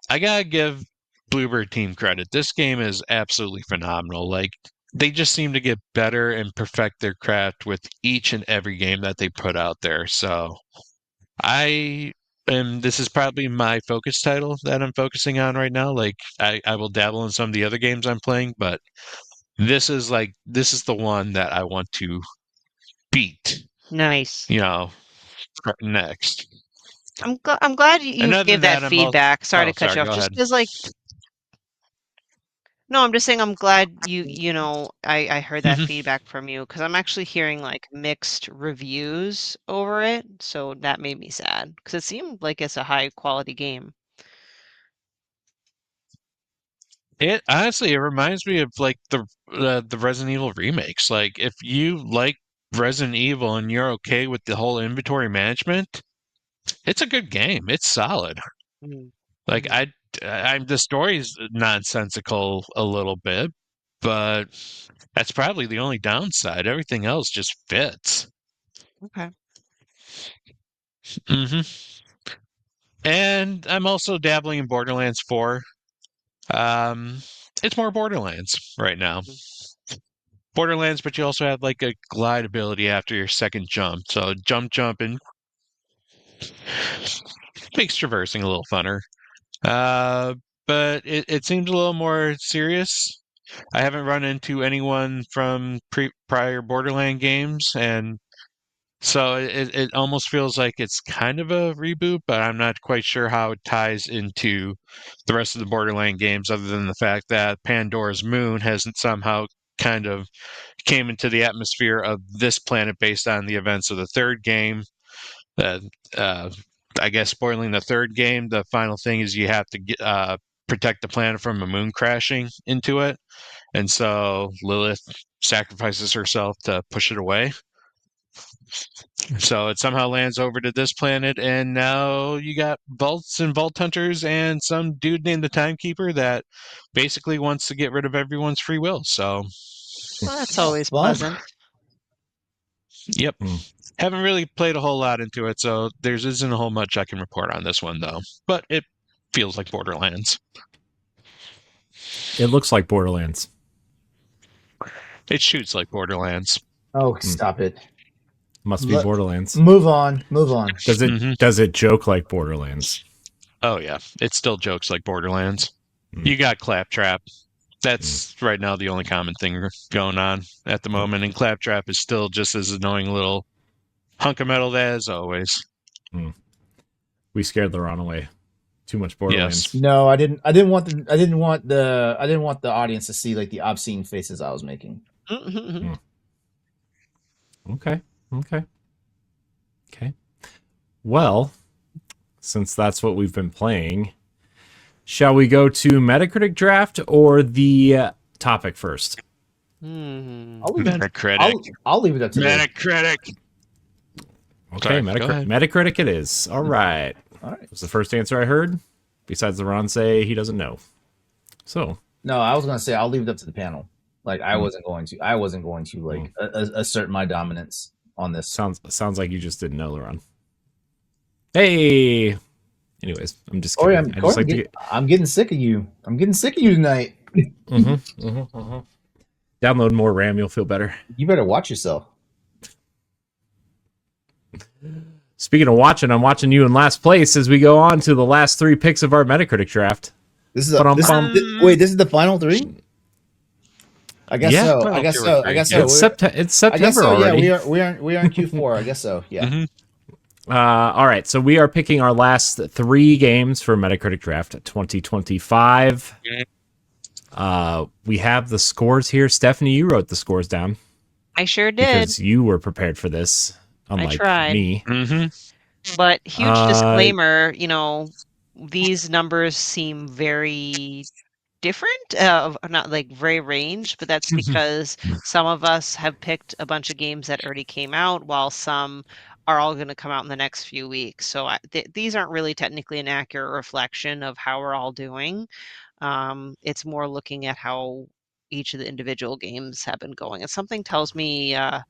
I gotta give Bluebird Team credit. This game is absolutely phenomenal. Like they just seem to get better and perfect their craft with each and every game that they put out there. So this is probably my focus title that I'm focusing on right now. Like I will dabble in some of the other games I'm playing, but this is the one that I want to beat, Nice. Next. I'm glad you And other gave than that that, feedback. Sorry to cut sorry, you off. go Just ahead. because, like, no, I'm just saying I'm glad I heard that feedback from you because I'm actually hearing like mixed reviews over it. So that made me sad because it seemed like it's a high quality game. It honestly, it reminds me of like the Resident Evil remakes. Like if you like Resident Evil and you're okay with the whole inventory management, it's a good game. It's solid. Mm. Like I'm the story's nonsensical a little bit, but that's probably the only downside. Everything else just fits. Okay. hmm And I'm also dabbling in Borderlands 4. Um, it's more Borderlands right now. Mm. Borderlands, but you also have like a glide ability after your second jump. So jump and makes traversing a little funner. Uh, but it seems a little more serious. I haven't run into anyone from prior Borderland games, and so it almost feels like it's kind of a reboot, but I'm not quite sure how it ties into the rest of the Borderland games, other than the fact that Pandora's Moon hasn't somehow kind of came into the atmosphere of this planet based on the events of the third game. I guess spoiling the third game, the final thing is you have to protect the planet from a moon crashing into it. And so Lilith sacrifices herself to push it away. So it somehow lands over to this planet, and now you got vaults and vault hunters and some dude named the Timekeeper that basically wants to get rid of everyone's free will. So, Well, that's always Well, pleasant. yep. Haven't really played a whole lot into it, so there isn't a whole much I can report on this one, though. But it feels like Borderlands. It looks like Borderlands. It shoots like Borderlands. Oh, stop it. Must be Borderlands. Move on. Does it does it joke like Borderlands? Oh yeah, it still jokes like Borderlands. You got Claptrap. That's right now the only common thing going on at the moment, and Claptrap is still just as annoying little hunk of metal as always. We scared LeRon away. Too much Borderlands. Yes. No, I didn't want the audience to see like the obscene faces I was making. Okay. Well, since that's what we've been playing, shall we go to Metacritic Draft or the topic first? Metacritic. I'll leave it up to Metacritic. Okay, Sorry, go ahead. Metacritic it is. All right. All right. That's the first answer I heard, besides LeRon say he doesn't know. So. No, I was going to say I'll leave it up to the panel. Like I wasn't going to like assert my dominance on this. Sounds like you just didn't know, LeRon. Hey. Anyways, I'm just kidding. I'm getting sick of you. I'm getting sick of you tonight. Download more RAM, you'll feel better. You better watch yourself. Speaking of watching, I'm watching you in last place as we go on to the last 3 picks of our Metacritic draft. This is the final 3? I guess so. I guess so. It's September already. Yeah, we are in Q4. I guess so. Yeah. All right, so we are picking our last 3 games for Metacritic Draft 2025. We have the scores here. Stephanie, you wrote the scores down. I sure did. Because you were prepared for this, unlike me. But huge disclaimer, these numbers seem very different, not like very ranged, but that's because some of us have picked a bunch of games that already came out, while some are all going to come out in the next few weeks. So these aren't really technically an accurate reflection of how we're all doing. It's more looking at how each of the individual games have been going. And something tells me, I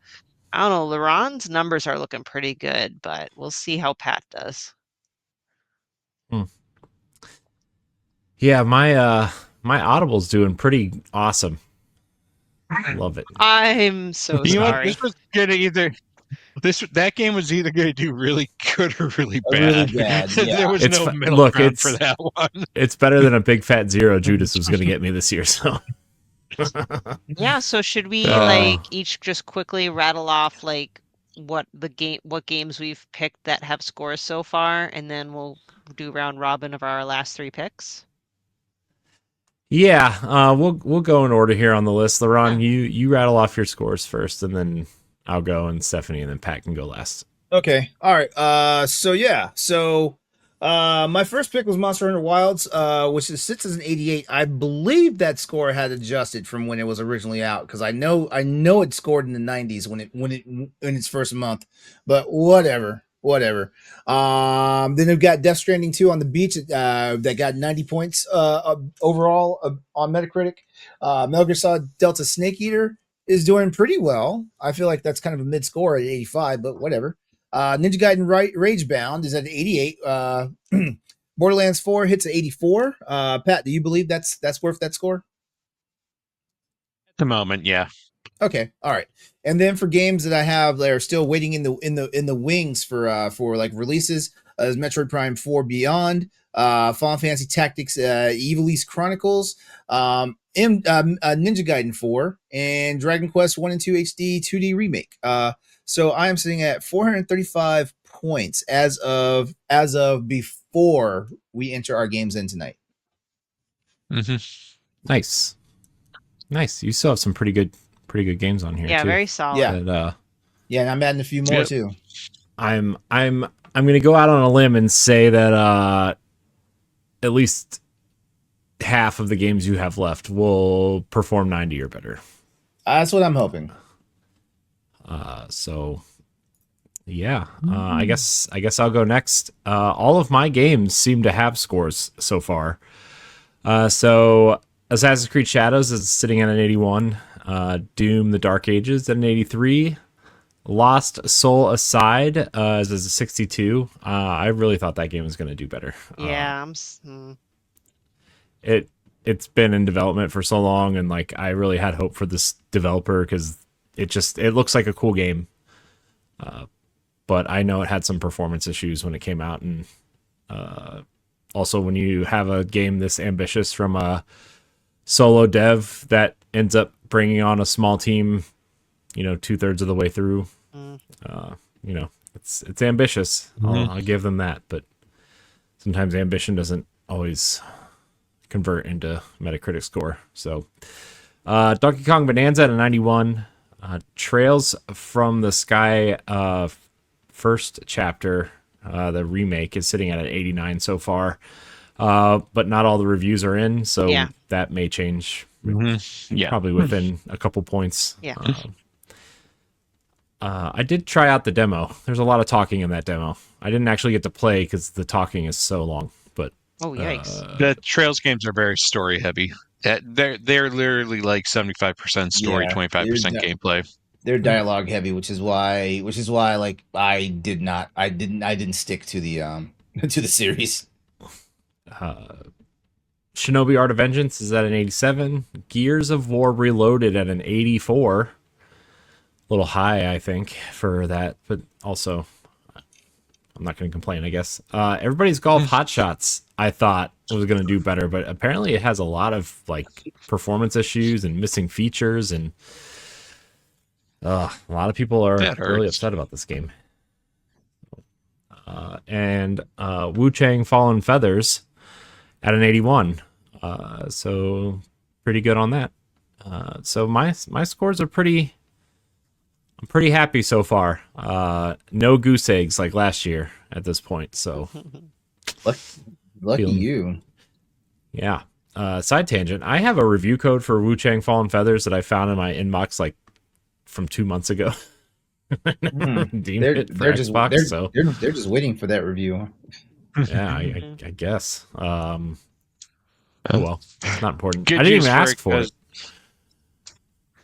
don't know, LeRon's numbers are looking pretty good, but we'll see how Pat does. Yeah, my Audible's doing pretty awesome. Love it. I'm so sorry. This was gonna that game was either going to do really good or really bad. Really bad, yeah. There was no middle ground for that one. It's better than a big fat zero Judas was going to get me this year. So yeah. So should we each just quickly rattle off what games we've picked that have scores so far, and then we'll do round robin of our last 3 picks? Yeah, we'll go in order here on the list. LeRon, you rattle off your scores first, and then I'll go, and Stephanie, and then Pat can go last. Okay. All right. So my first pick was Monster Hunter Wilds, which sits as an 88. I believe that score had adjusted from when it was originally out, because I know it scored in the 90s in its first month, but whatever. Then we've got Death Stranding 2 on the beach that got 90 points overall on Metacritic. Metal Gear Solid Delta Snake Eater is doing pretty well. I feel like that's kind of a mid score at 85, but whatever. Ninja Gaiden Ragebound is at 88. Borderlands 4 hits at 84. Pat, do you believe that's worth that score? At the moment, yeah. Okay, all right. And then for games that I have that are still waiting in the wings for like releases, is Metroid Prime 4 Beyond, Final Fantasy Tactics Ivalice Chronicles, Ninja Gaiden 4, and Dragon Quest 1 and 2 HD 2D remake. So I am sitting at 435 points as of before we enter our games in tonight. Nice. You still have some pretty good games on here. Yeah, too. very solid. Yeah, and I'm adding a few more too. I'm gonna go out on a limb and say that at least half of the games you have left will perform 90 or better. That's what I'm hoping. So yeah, I guess I'll go next. All of my games seem to have scores so far. So Assassin's Creed Shadows is sitting at an 81. Doom: The Dark Ages at an 83. Lost Soul Aside is a 62. I really thought that game was going to do better. Yeah, It's been in development for so long, and like I really had hope for this developer because it looks like a cool game. But I know it had some performance issues when it came out, and also when you have a game this ambitious from a solo dev that ends up bringing on a small team, 2/3 of the way through, it's ambitious. I'll give them that, but sometimes ambition doesn't always convert into Metacritic score. So Donkey Kong Bonanza at a 91. Trails from the Sky first chapter, the remake, is sitting at an 89 so far. But not all the reviews are in, so that may change. Probably within a couple points. I did try out the demo. There's a lot of talking in that demo. I didn't actually get to play because the talking is so long. But yikes! The Trails games are very story heavy. They're literally like 75% story, 25% gameplay. They're dialogue heavy, which is why like I didn't stick to the to the series. Shinobi Art of Vengeance is at an 87. Gears of War Reloaded at an 84. A little high, I think, for that, but also I'm not going to complain, I guess. Everybody's Golf Hot Shots, I thought was going to do better, but apparently it has a lot of like performance issues and missing features, and a lot of people are really upset about this game. And Wu Chang Fallen Feathers at an 81. So pretty good on that. So my scores are I'm pretty happy so far. No goose eggs like last year at this point. So lucky you. Yeah. Side tangent. I have a review code for Wu Chang Fallen Feathers that I found in my inbox like from 2 months ago. They're just waiting for that review. Yeah, I guess. Oh well, it's not important. Good, I didn't even ask for it.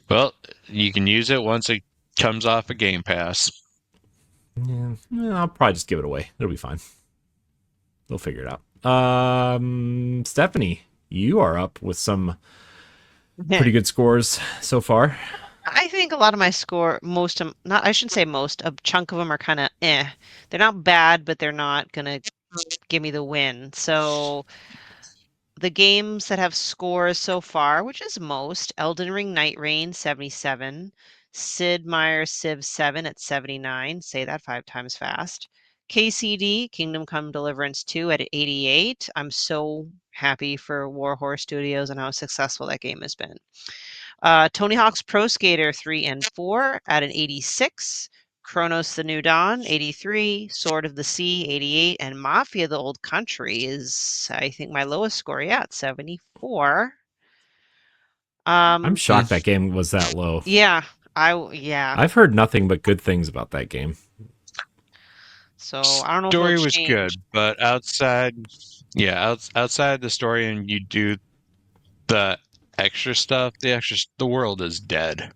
Well, you can use it once it comes off a Game Pass. Yeah, I'll probably just give it away. It'll be fine. They'll figure it out. Stephanie, you are up with some pretty good scores so far. I think a lot of my score, I shouldn't say most, a chunk of them are kind of eh. They're not bad, but they're not going to give me the win. So the games that have scores so far, which is most, Elden Ring Night Rain 77, Sid Meier's Civ 7 at 79, say that 5 times fast. KCD, Kingdom Come Deliverance 2 at 88. I'm so happy for Warhorse Studios and how successful that game has been. Tony Hawk's Pro Skater 3 and 4 at an 86. Chronos: The New Dawn, 83. Sword of the Sea, 88. And Mafia: The Old Country is, I think, my lowest score yet, 74. I'm shocked that game was that low. Yeah. I've heard nothing but good things about that game. So I don't know. Story was good, but outside the story, and you do the extra stuff, the world is dead.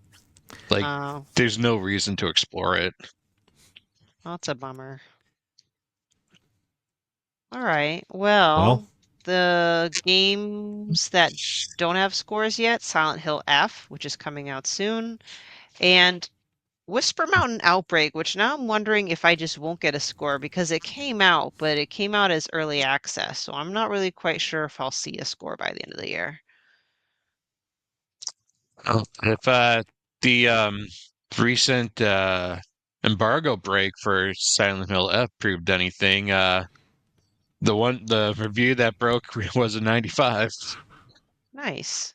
Like there's no reason to explore it. That's a bummer. All right. Well, the games that don't have scores yet, Silent Hill F, which is coming out soon, and Whisper Mountain Outbreak, which now I'm wondering if I just won't get a score because it came out, but it came out as early access. So I'm not really quite sure if I'll see a score by the end of the year. If the recent embargo break for Silent Hill F proved anything, the review that broke was a 95. Nice.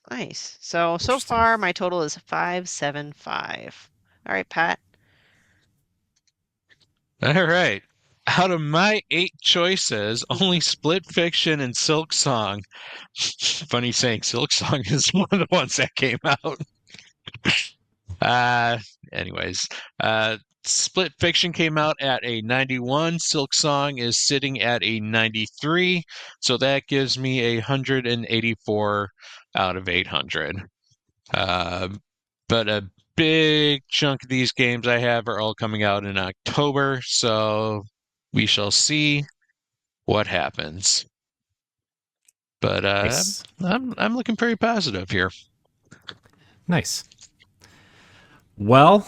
So far my total is 575. All right, Pat. All right. Out of my 8 choices, only Split Fiction and Silksong. Funny saying Silksong is one of the ones that came out. Anyways, Split Fiction came out at a 91. Silksong is sitting at a 93. So that gives me a 184 out of 800. But a big chunk of these games I have are all coming out in October. So we shall see what happens. But Nice. I'm looking pretty positive here. Nice. Well,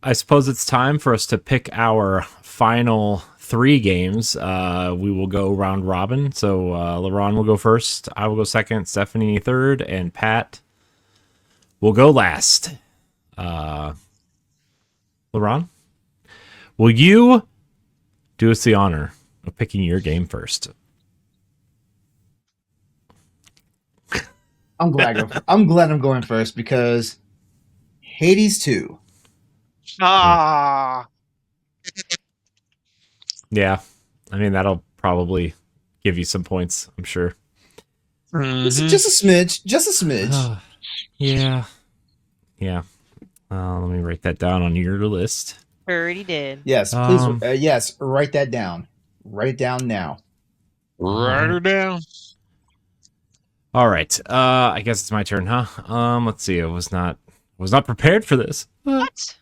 I suppose it's time for us to pick our final 3 games. We will go round robin. So LeRon will go first. I will go second. Stephanie third, and Pat will go last. LeRon, will you do us the honor of picking your game first? I'm glad I'm going first because Hades 2. Ah, Yeah, I mean that'll probably give you some points, I'm sure. Just a smidge. Just a smidge. Yeah. Let me write that down on your list. already did. Yes, please. Yes, write that down. Write it down now. Write her down. All right. I guess it's my turn, huh? Let's see. I was not prepared for this. What?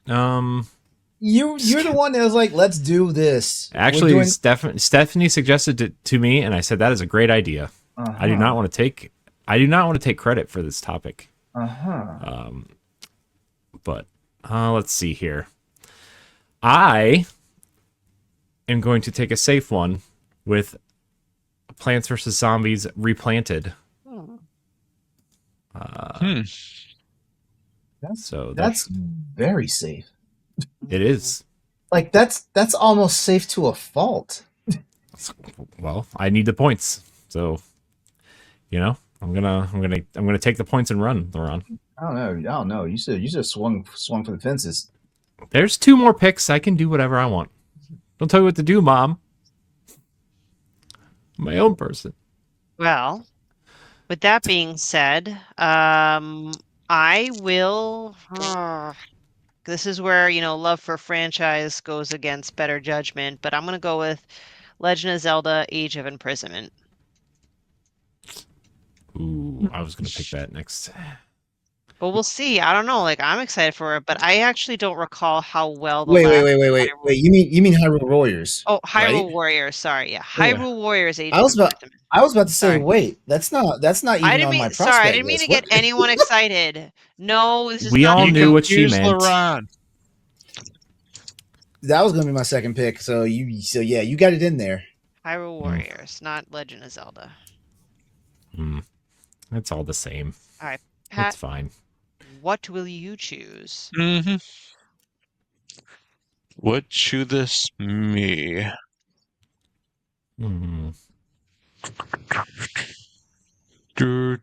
You're the one that was like, let's do this. Actually, Stephanie suggested it to me, and I said that is a great idea. Uh-huh. I do not want to take credit for this topic. But let's see here. I am going to take a safe one with Plants vs. Zombies Replanted. That's very safe. It is. Like that's almost safe to a fault. Well, I need the points, so I'm gonna take the points and run, LeRon. I don't know. You should swung for the fences. There's 2 more picks. I can do whatever I want. Don't tell me what to do, Mom. I'm my own person. Well, with that being said, I will. This is where love for franchise goes against better judgment, but I'm gonna go with Legend of Zelda: Age of Imprisonment. Ooh, I was gonna pick that next. But we'll see. I don't know. Like, I'm excited for it, but I actually don't recall how well the Wait. last Wait. You mean Hyrule Warriors? Oh, Hyrule right? Warriors. Sorry, yeah, Hyrule Warriors. Age I was of Imprisonment. about to say, Sorry. wait, that's not even on my prospect Sorry, I didn't mean list. to get anyone excited. No, this is We not. all the knew what she Use meant. LeRon. That was going to be my second pick. So yeah, you got it in there. Hyrule Warriors, not Legend of Zelda. It's all the same. All right, Pat. It's fine. What will you choose? What chooses me? Oh, we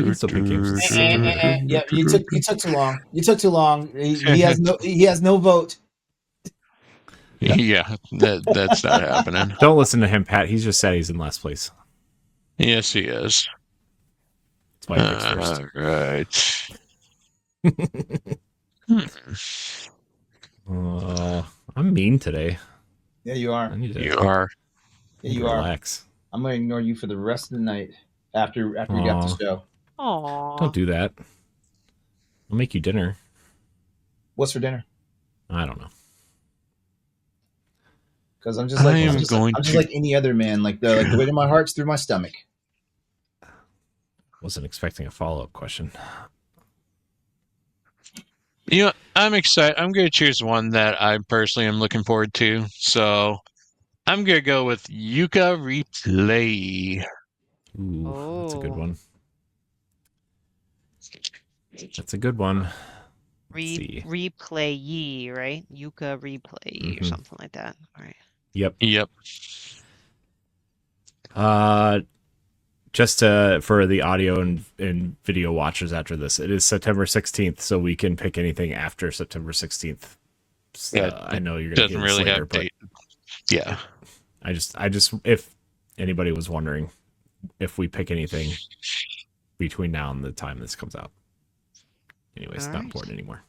can still pick games. Yeah, you took too long. You took too long. He has no vote. Yeah, that's not happening. Don't listen to him, Pat. He's just said he's in last place. Yes, he is. That's why he picks first. Right. I'm mean today. Yeah, you are. You are. Yeah, you are. Relax. I'm gonna ignore you for the rest of the night after we got the show. Aww. Don't do that. I'll make you dinner. What's for dinner? I don't know. Because I'm just like any other man. Like the weight of my heart's through my stomach. Wasn't expecting a follow-up question. I'm excited. I'm going to choose one that I personally am looking forward to. So I'm going to go with Yuka Replay. Ooh, that's a good one. That's a good one. Replay ye, right? Yuka Replay or something like that. All right. Yep. Just for the audio and video watchers after this, it is September 16th, so we can pick anything after September 16th. I know you're going to doesn't hear this really later, have but date. Yeah. I just, if anybody was wondering if we pick anything between now and the time this comes out. Anyways, not important anymore.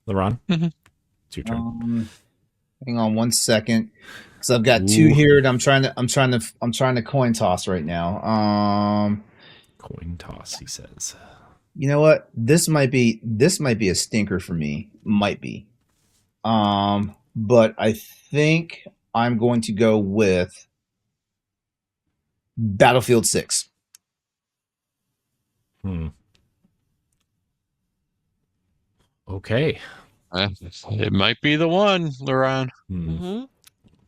LeRon, it's your turn. Hang on 1 second, because I've got two here that I'm trying to coin toss right now. Coin toss, he says. You know what? This might be a stinker for me. Might be. But I think I'm going to go with Battlefield 6. Okay. It might be the one, LeRon.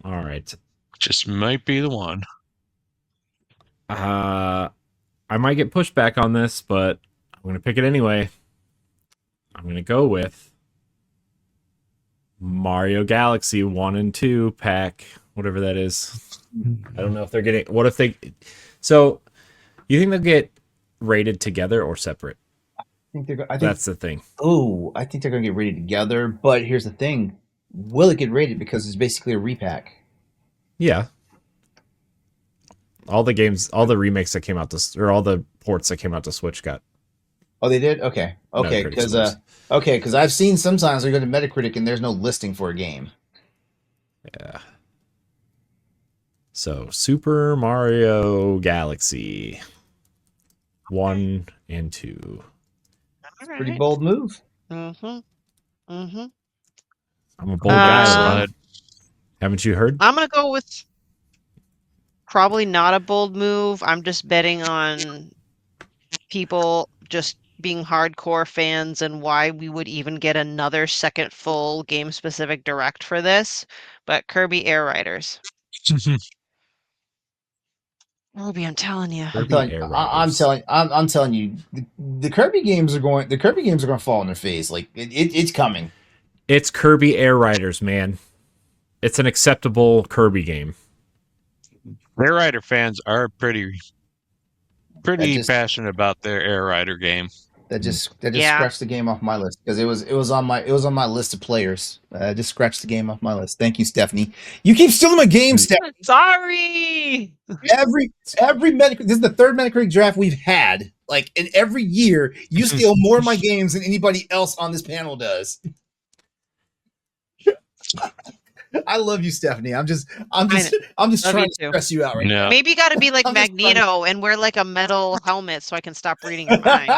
All right. Just might be the one. I might get pushed back on this, but I'm going to pick it anyway. I'm going to go with Mario Galaxy 1 and 2 pack, whatever that is. I don't know if they're getting... What if they... So, you think they'll get rated together or separate? That's the thing. Oh, I think they're going to get rated together, but here's the thing. Will it get rated? Because it's basically a repack. Yeah. All the games, all the remakes that came out to... Or all the ports that came out to Switch got... Oh, they did? Okay. Okay, because I've seen sometimes we go to Metacritic and there's no listing for a game. Yeah. So, Super Mario Galaxy 1 and 2. Pretty bold move. I'm a bold guy, Ron. Haven't you heard? I'm going to go with probably not a bold move. I'm just betting on people just being hardcore fans and why we would even get another second full game-specific direct for this. But Kirby Air Riders. Ruby, I'm telling you. I'm telling you, the Kirby games are going to fall on their face. Like it's coming. It's Kirby Air Riders, man. It's an acceptable Kirby game. Air Rider fans are pretty passionate about their Air Rider game. That just scratched the game off my list because it was on my list of players. Just scratched the game off my list. Thank you, Stephanie. You keep stealing my game, Stephanie. Sorry. Every Metacritic. This is the third Metacritic draft we've had. Like in every year, you steal more of my games than anybody else on this panel does. I love you, Stephanie. I'm just trying to stress you out right now. Maybe you got to be like Magneto and wear like a metal helmet so I can stop reading your mind.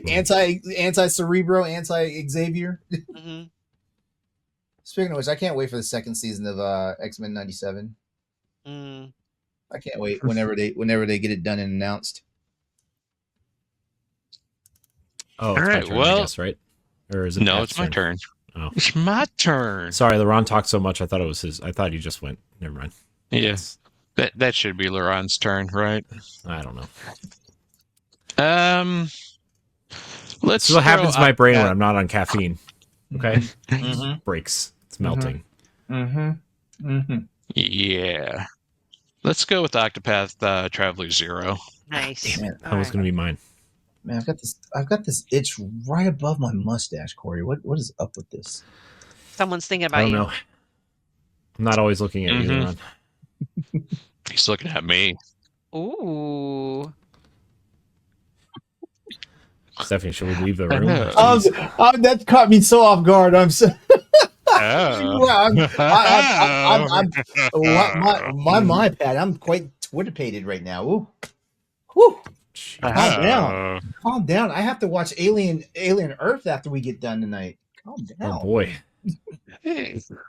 anti Cerebro, anti Xavier. Speaking of which, I can't wait for the second season of X-Men '97. I can't wait whenever they get it done and announced. Oh, all right. Turn, I guess, right? Or is it? No, it's my turn. Oh. It's my turn. Sorry, LeRon talked so much. I thought it was his. I thought he just went. Never mind. Yes, that should be LeRon's turn, right? I don't know. Let's. This is what happens to my brain when I'm not on caffeine. Okay, breaks. It's melting. Yeah. Let's go with Octopath Traveler 0. Nice. Damn it. That was going to be mine. Man, I've got this itch right above my mustache, Corey. What is up with this? Someone's thinking about you. I don't know. I'm not always looking at you, Ron. He's looking at me. Ooh. Stephanie, should we leave the room? That caught me so off guard. I'm so. My pad. I'm quite Twitterpated right now. Ooh. Whew. Calm down. I have to watch Alien Earth after we get done tonight. Calm down. Oh boy.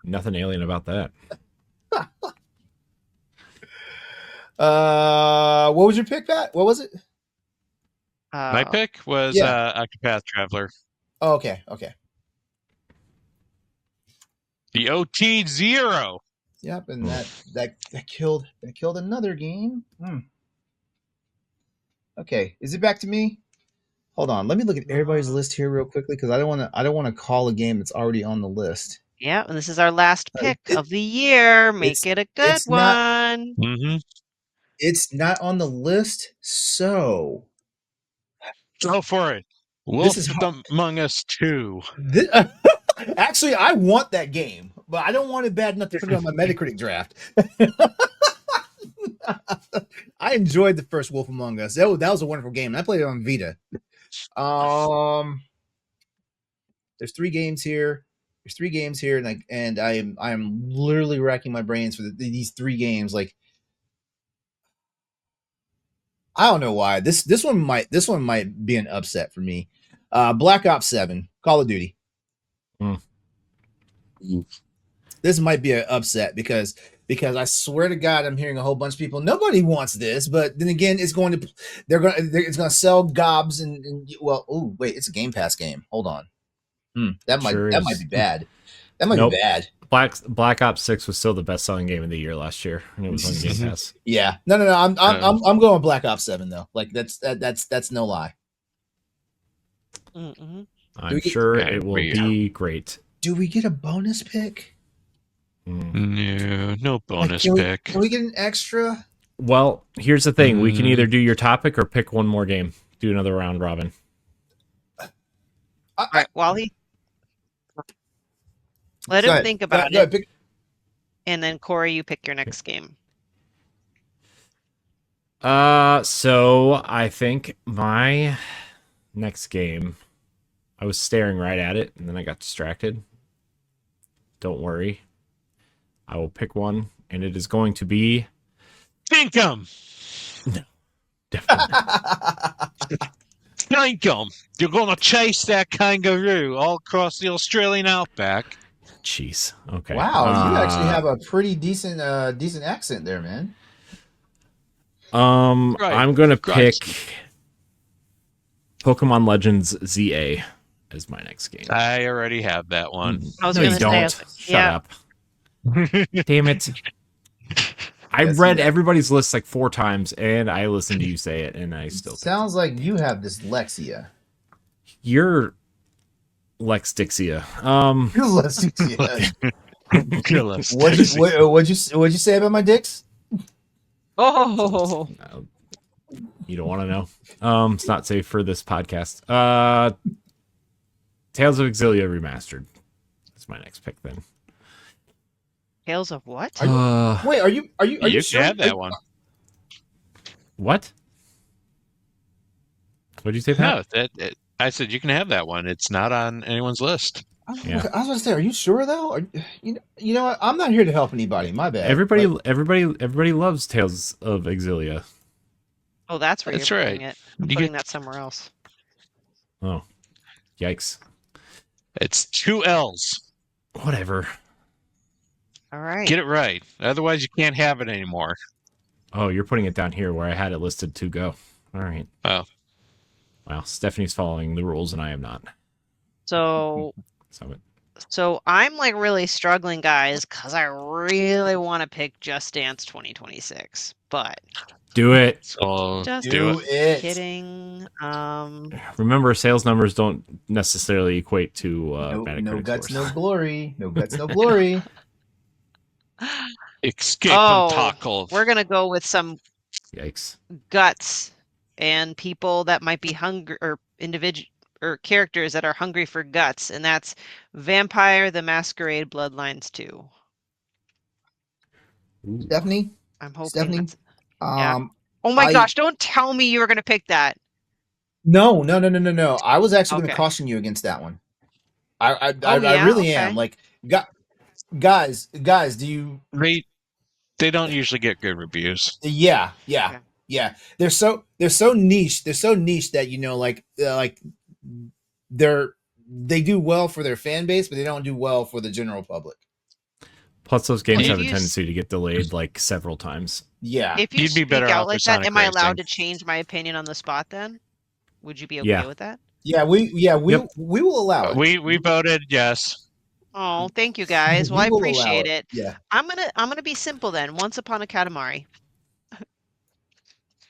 Nothing alien about that. What was your pick, Pat? What was it? My pick was Octopath Traveler. Oh, okay. The OT0. Yep, and that killed another game. Okay, is it back to me? Hold on, let me look at everybody's list here real quickly because I don't want to call a game that's already on the list. Yeah, and this is our last pick of the year. Make it a good one. It's not on the list, so go for it. Wolf Among Us 2. Actually, I want that game, but I don't want it bad enough to put it on my Metacritic draft. I enjoyed the first Wolf Among Us. That was a wonderful game. And I played it on Vita. There's 3 games here. And I am literally racking my brains for these 3 games. Like, I don't know why. This one might be an upset for me. Black Ops 7, Call of Duty. This might be an upset because I swear to God, I'm hearing a whole bunch of people. Nobody wants this, but then again, it's going to sell gobs and well. Oh wait, it's a Game Pass game. Hold on, that might be bad. That might be bad. Black Ops 6 was still the best selling game of the year last year, and it was on Game Pass. Yeah, no. I'm going Black Ops 7 though. Like that's no lie. I'm sure it will be great. Do we get a bonus pick? No bonus pick. Can we get an extra? Well, here's the thing. We can either do your topic or pick one more game. Do another round robin. All right, Wally. Let him think about it. And then, Corey, you pick your next game. So I think my next game, I was staring right at it, and then I got distracted. Don't worry. I will pick one, and it is going to be... Dinkum! No, definitely not. Dinkum! You're going to chase that kangaroo all across the Australian outback. Jeez. Okay. Wow, you actually have a pretty decent accent there, man. Right. I'm going to pick Pokemon Legends ZA as my next game. I already have that one. I was no, you don't. Shut up. Damn it. I read everybody's list like 4 times, and I listened to you say it, and I still... Sounds like you have dyslexia. You're Lexdixia. What'd you say about my dicks? Oh, you don't want to know. It's not safe for this podcast. Tales of Exilia Remastered. That's my next pick then. Tales of what? Wait, are you You sure? have that one. What? What did you say, Pat? No, I said you can have that one. It's not on anyone's list. Yeah. I was going to say, are you sure though? You know what? I'm not here to help anybody. My bad. Everybody loves Tales of Exilia. Oh, that's where That's you're right. putting it. I'm putting that somewhere else. Oh, yikes! It's 2 L's. Whatever. All right. Get it right. Otherwise, you can't have it anymore. Oh, you're putting it down here where I had it listed to go. All right. Oh. Wow, Stephanie's following the rules and I am not. So I'm like really struggling, guys, because I really want to pick Just Dance 2026, but do it. So just do it. Kidding. Remember, sales numbers don't necessarily equate to no guts, scores. no glory. No guts, no glory. Escape tacos. We're gonna go with some Yikes. guts and people that might be hungry, or individual or characters that are hungry for guts, and that's Vampire the Masquerade Bloodlines 2. Stephanie? I'm hoping. Stephanie? Yeah. Oh my gosh, don't tell me you were going to pick that. No. I was actually going to caution you against that one. I really am. Like, guys, do you... They don't usually get good reviews. Yeah. They're so niche. They're so niche that, you know, like they do well for their fan base, but they don't do well for the general public. Plus, those games have a tendency to get delayed like several times. Yeah. If you speak out like that, am I allowed to change my opinion on the spot then? Would you be okay with that? Yeah, we will allow it. We voted yes. Oh, thank you guys. Well, I appreciate it. Yeah. I'm gonna be simple then. Once Upon a Katamari.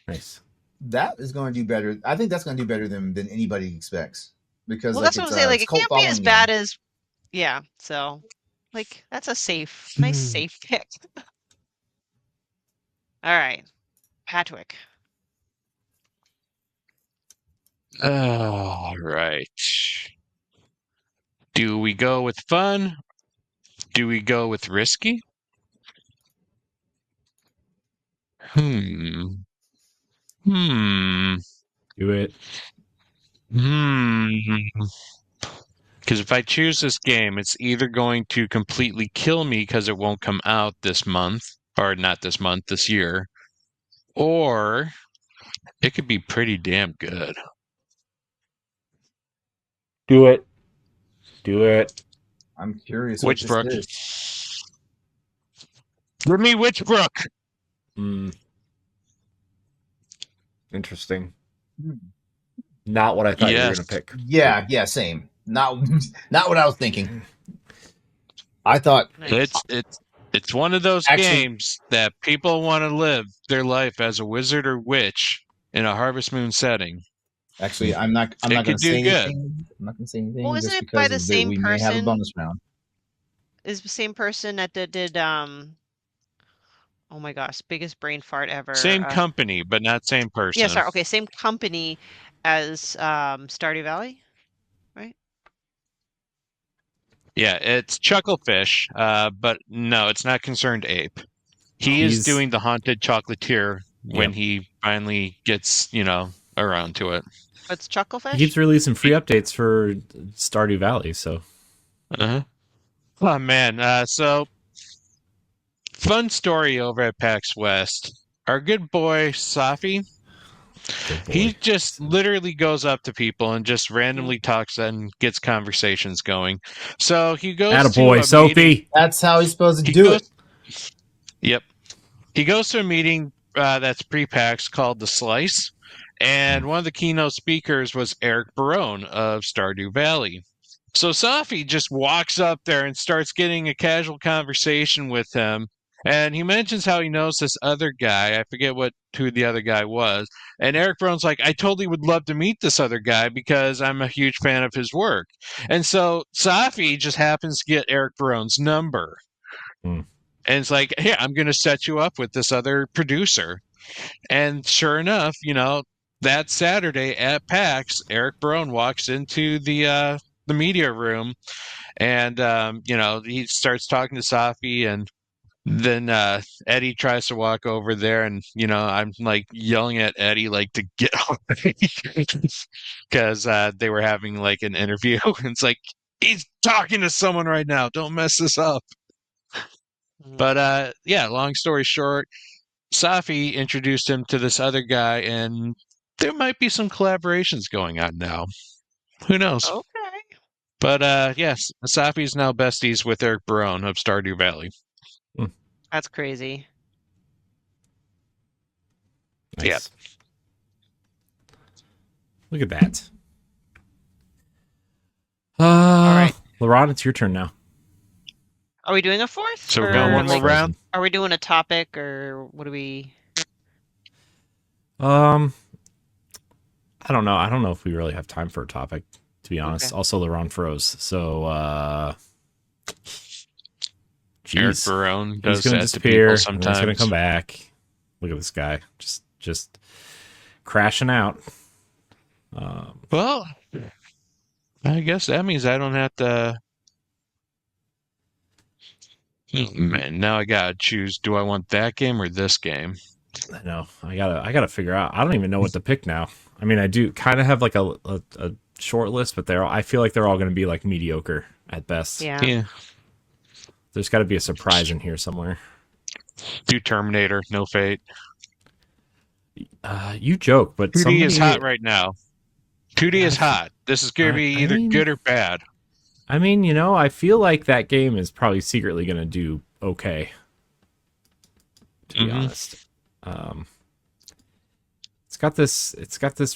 Nice. That is going to do better. I think that's going to do better than anybody expects. Because that's what I'm saying. Like, it can't be as bad as. Yeah. So, like, that's a nice safe pick. All right, Patrick. All right. Do we go with fun? Do we go with risky? Hmm. Do it. Because if I choose this game, it's either going to completely kill me because it won't come out this month, or not this month, this year, or it could be pretty damn good. Do it. Do it. I'm curious what this Witchbrook. is. Give me Witchbrook. Interesting. Not what I thought you were going to pick. Yeah, same. Not what I was thinking. I thought it's one of those games that people want to live their life as a wizard or witch in a Harvest Moon setting. Actually, I'm not going to say anything. I'm not going to say anything. Well, isn't it by the same person? We may have a bonus round. Is the same person that did oh my gosh, biggest brain fart ever. Same company, but not same person. Yeah, sorry. Okay, same company as Stardew Valley, right? Yeah, it's Chucklefish, but no, it's not Concerned Ape. He's doing the Haunted Chocolatier when he finally gets, around to it. It's Chucklefish? He keeps releasing free updates for Stardew Valley, so. Oh, man. So, fun story over at PAX West. Our good boy, Safi, he just literally goes up to people and just randomly talks and gets conversations going. So he goes Attaboy, Sophie. That's how he's supposed to do it. Yep. He goes to a meeting that's pre-PAX called The Slice, and one of the keynote speakers was Eric Barone of Stardew Valley. So Safi just walks up there and starts getting a casual conversation with him. And he mentions how he knows this other guy. I forget who the other guy was. And Eric Barone's like, I totally would love to meet this other guy because I'm a huge fan of his work. And so Safi just happens to get Eric Barone's number. And it's like, hey, I'm going to set you up with this other producer. And sure enough, that Saturday at PAX, Eric Barone walks into the media room and, he starts talking to Safi, and then Eddie tries to walk over there, and I'm like yelling at Eddie like to get off because they were having like an interview. It's like, he's talking to someone right now, don't mess this up. But long story short, Safi introduced him to this other guy, and there might be some collaborations going on now. Who knows? Okay. But yes, Safi's now besties with Eric Barone of Stardew Valley. That's crazy. Nice. Yeah. Look at that. All right. LeRon, it's your turn now. Are we doing a fourth? So we're going one more round? Are we doing a topic, or what do we... I don't know. I don't know if we really have time for a topic, to be honest. Okay. Also, LeRon froze. So, Eric Barone does he's going to disappear. Sometimes he's going to come back. Look at this guy, just crashing out. Well, I guess that means I don't have to. Man, now I gotta choose. Do I want that game or this game? I know. I gotta figure out. I don't even know what to pick now. I mean, I do kind of have like a short list, but I feel like they're all going to be like mediocre at best. Yeah. There's got to be a surprise in here somewhere. Do Terminator, no Fate. You joke, but 2D is hot right now. 2D is hot. This is going to be either good or bad. I mean, I feel like that game is probably secretly going to do okay. To be honest, it's got this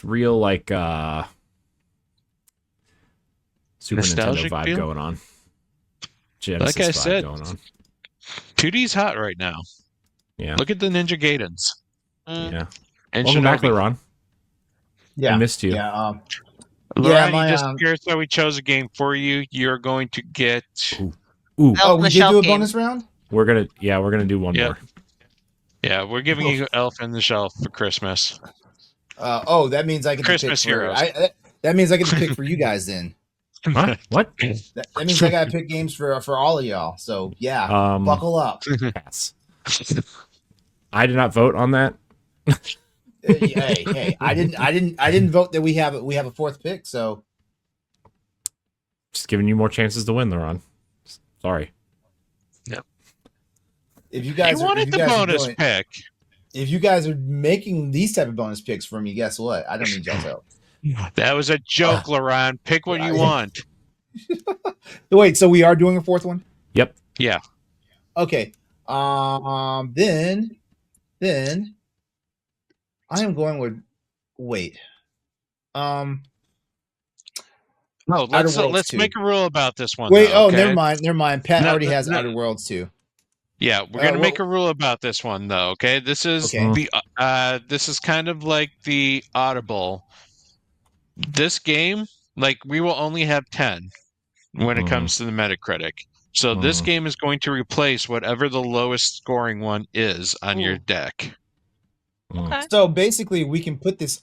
real like Super nostalgic Nintendo vibe feel? Going on. Genesis like I said, going on. 2D's hot right now. Yeah. Look at the Ninja Gaidens. Yeah. And welcome back, LeRon. Yeah. I missed you. Yeah. LeRon, you just here's why we chose a game for you. You're going to get. Ooh. Oh, we did do a bonus round? We're gonna do one more. Yeah, we're giving you Elf in the Shelf for Christmas. That means I get Christmas to pick Heroes. that means I get to pick for you guys then. Huh? What? That means I gotta pick games for all of y'all. So yeah, buckle up. Pass. I did not vote on that. Hey, I didn't vote that we have a fourth pick. So Just giving you more chances to win, LeRon. Sorry. Yep. If you guys wanted the bonus pick. If you guys are making these type of bonus picks for me, guess what? I don't need y'all's help. That was a joke, LeRon. Pick what you want. Wait, so we are doing a fourth one? Yep. Yeah. Okay. Then I am going with No, Outer Worlds let's 2. make a rule about this one. Wait, though, okay? never mind. Pat already has Outer Worlds 2. Yeah, we're gonna make a rule about this one though. Okay, this is this is kind of like the Audible. This game, like we will only have 10 when it comes to the Metacritic. So this game is going to replace whatever the lowest scoring one is on your deck. Okay. So basically, we can put this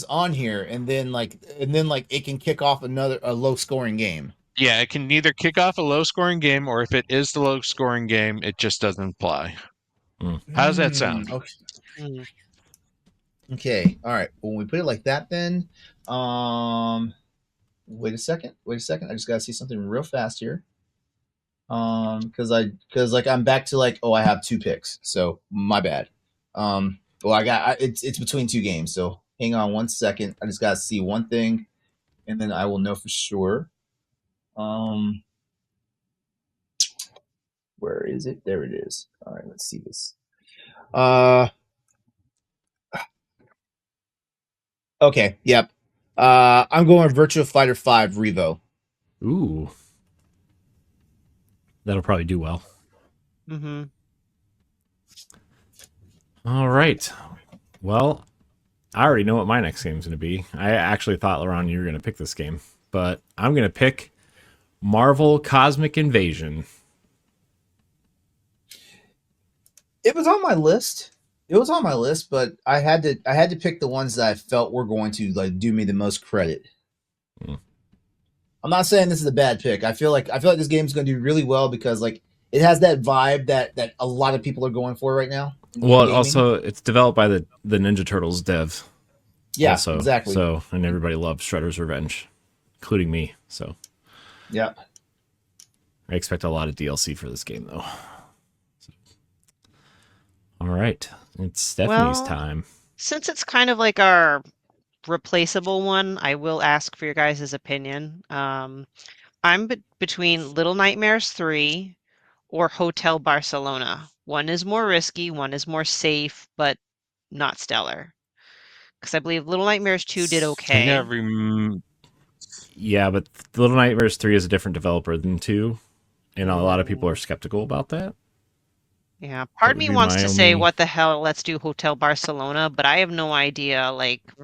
on here, and then it can kick off a low scoring game. Yeah, it can either kick off a low scoring game, or if it is the low scoring game, it just doesn't apply. How does that sound? Okay. All right. Well, when we put it like that, then wait a second. I just gotta see something real fast here. Because I'm back to I have 2 picks, so my bad. Well, it's between 2 games, so hang on 1 second. I just gotta see one thing, and then I will know for sure. Where is it? There it is. All right, let's see this. Okay, yep. I'm going Virtua Fighter 5 Revo. Ooh. That'll probably do well. Mm-hmm. All right. Well, I already know what my next game is going to be. I actually thought, LeRon, you were going to pick this game, but I'm going to pick Marvel Cosmic Invasion. It was on my list. But I had to pick the ones that I felt were going to do me the most credit. I'm not saying this is a bad pick. I feel like this game's going to do really well because it has that vibe that a lot of people are going for right now. Well, also it's developed by the Ninja Turtles dev. Yeah, also, exactly. So, and everybody loves Shredder's Revenge, including me. So, yeah, I expect a lot of DLC for this game, though. All right, it's Stephanie's time. Since it's kind of like our replaceable one, I will ask for your guys' opinion. I'm between Little Nightmares 3 or Hotel Barcelona. One is more risky, one is more safe, but not stellar. Because I believe Little Nightmares 2 did okay. Yeah, but Little Nightmares 3 is a different developer than 2, and a lot of people are skeptical about that. Yeah, part of me wants to say, what the hell, let's do Hotel Barcelona, but I have no idea,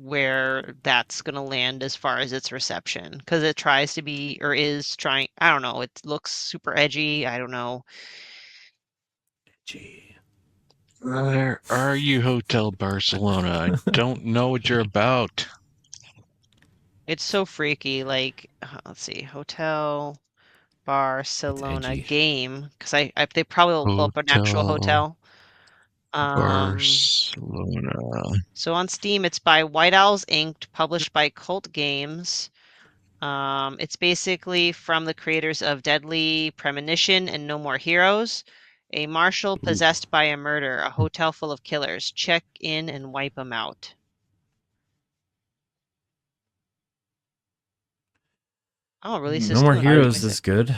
where that's going to land as far as its reception, because it tries to be, or is trying, I don't know, it looks super edgy, I don't know. Edgy. Where are you, Hotel Barcelona? I don't know what you're about. It's so freaky, let's see, Hotel Barcelona game, because they probably will pull up an actual hotel. Barcelona. So on Steam, it's by White Owls Inc., published by Cult Games. It's basically from the creators of Deadly Premonition and No More Heroes. A marshal possessed by a murder, a hotel full of killers. Check in and wipe them out. Oh, releases. No More Heroes is good.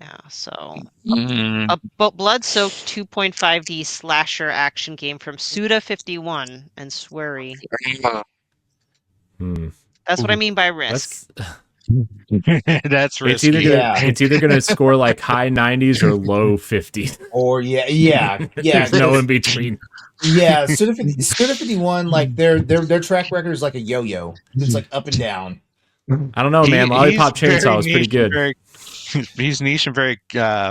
Yeah, so a blood-soaked 2.5D slasher action game from Suda51 and Swery. That's what I mean by risk. That's risky. It's either gonna score high 90s or low 50s. Or yeah. There's no in between. Yeah, Suda51, their track record is like a yo-yo. It's up and down. I don't know, man. Lollipop Chainsaw was pretty good. He's niche and very. No,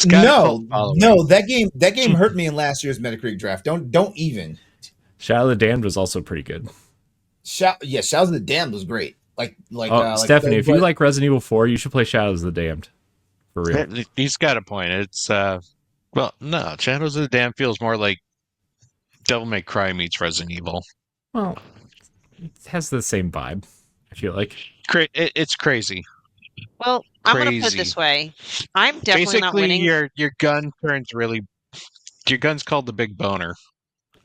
that game hurt me in last year's Metacritic Draft. Don't even. Shadow of the Damned was also pretty good. Shadow of the Damned was great. Stephanie, if you like Resident Evil 4, you should play Shadows of the Damned. For real. He's got a point. It's well, no, Shadows of the Damned feels more like Devil May Cry meets Resident Evil. Well, it has the same vibe, I feel like. It's crazy. Well, I'm going to put it this way. I'm definitely not winning. Basically, your gun turns really... Your gun's called the Big Boner.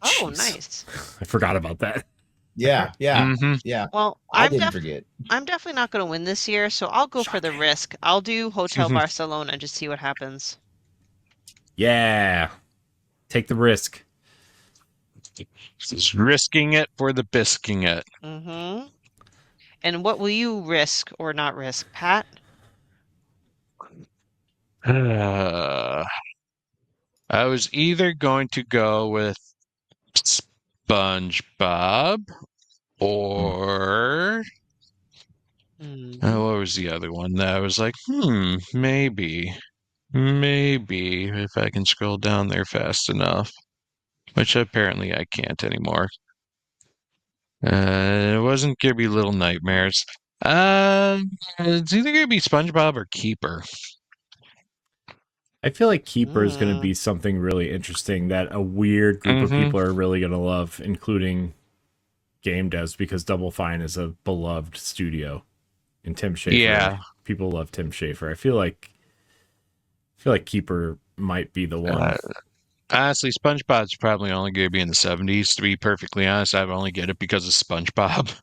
Oh, Jeez. nice. I forgot about that. Yeah. Well, I didn't forget. I'm definitely not going to win this year, so I'll go for the risk. I'll do Hotel Barcelona and just see what happens. Yeah. Take the risk. Just risking it for the bisking it. Mm-hmm. And what will you risk or not risk, Pat? I was either going to go with SpongeBob or what was the other one that I was like, maybe if I can scroll down there fast enough, which apparently I can't anymore. It wasn't gonna be Little Nightmares. It's either gonna be SpongeBob or Keeper. I feel like Keeper is going to be something really interesting that a weird group of people are really going to love, including game devs, because Double Fine is a beloved studio. And Tim Schafer. Yeah. People love Tim Schafer. I feel like Keeper might be the one. Honestly, SpongeBob's probably only going to be in the 70s. To be perfectly honest, I only get it because of SpongeBob.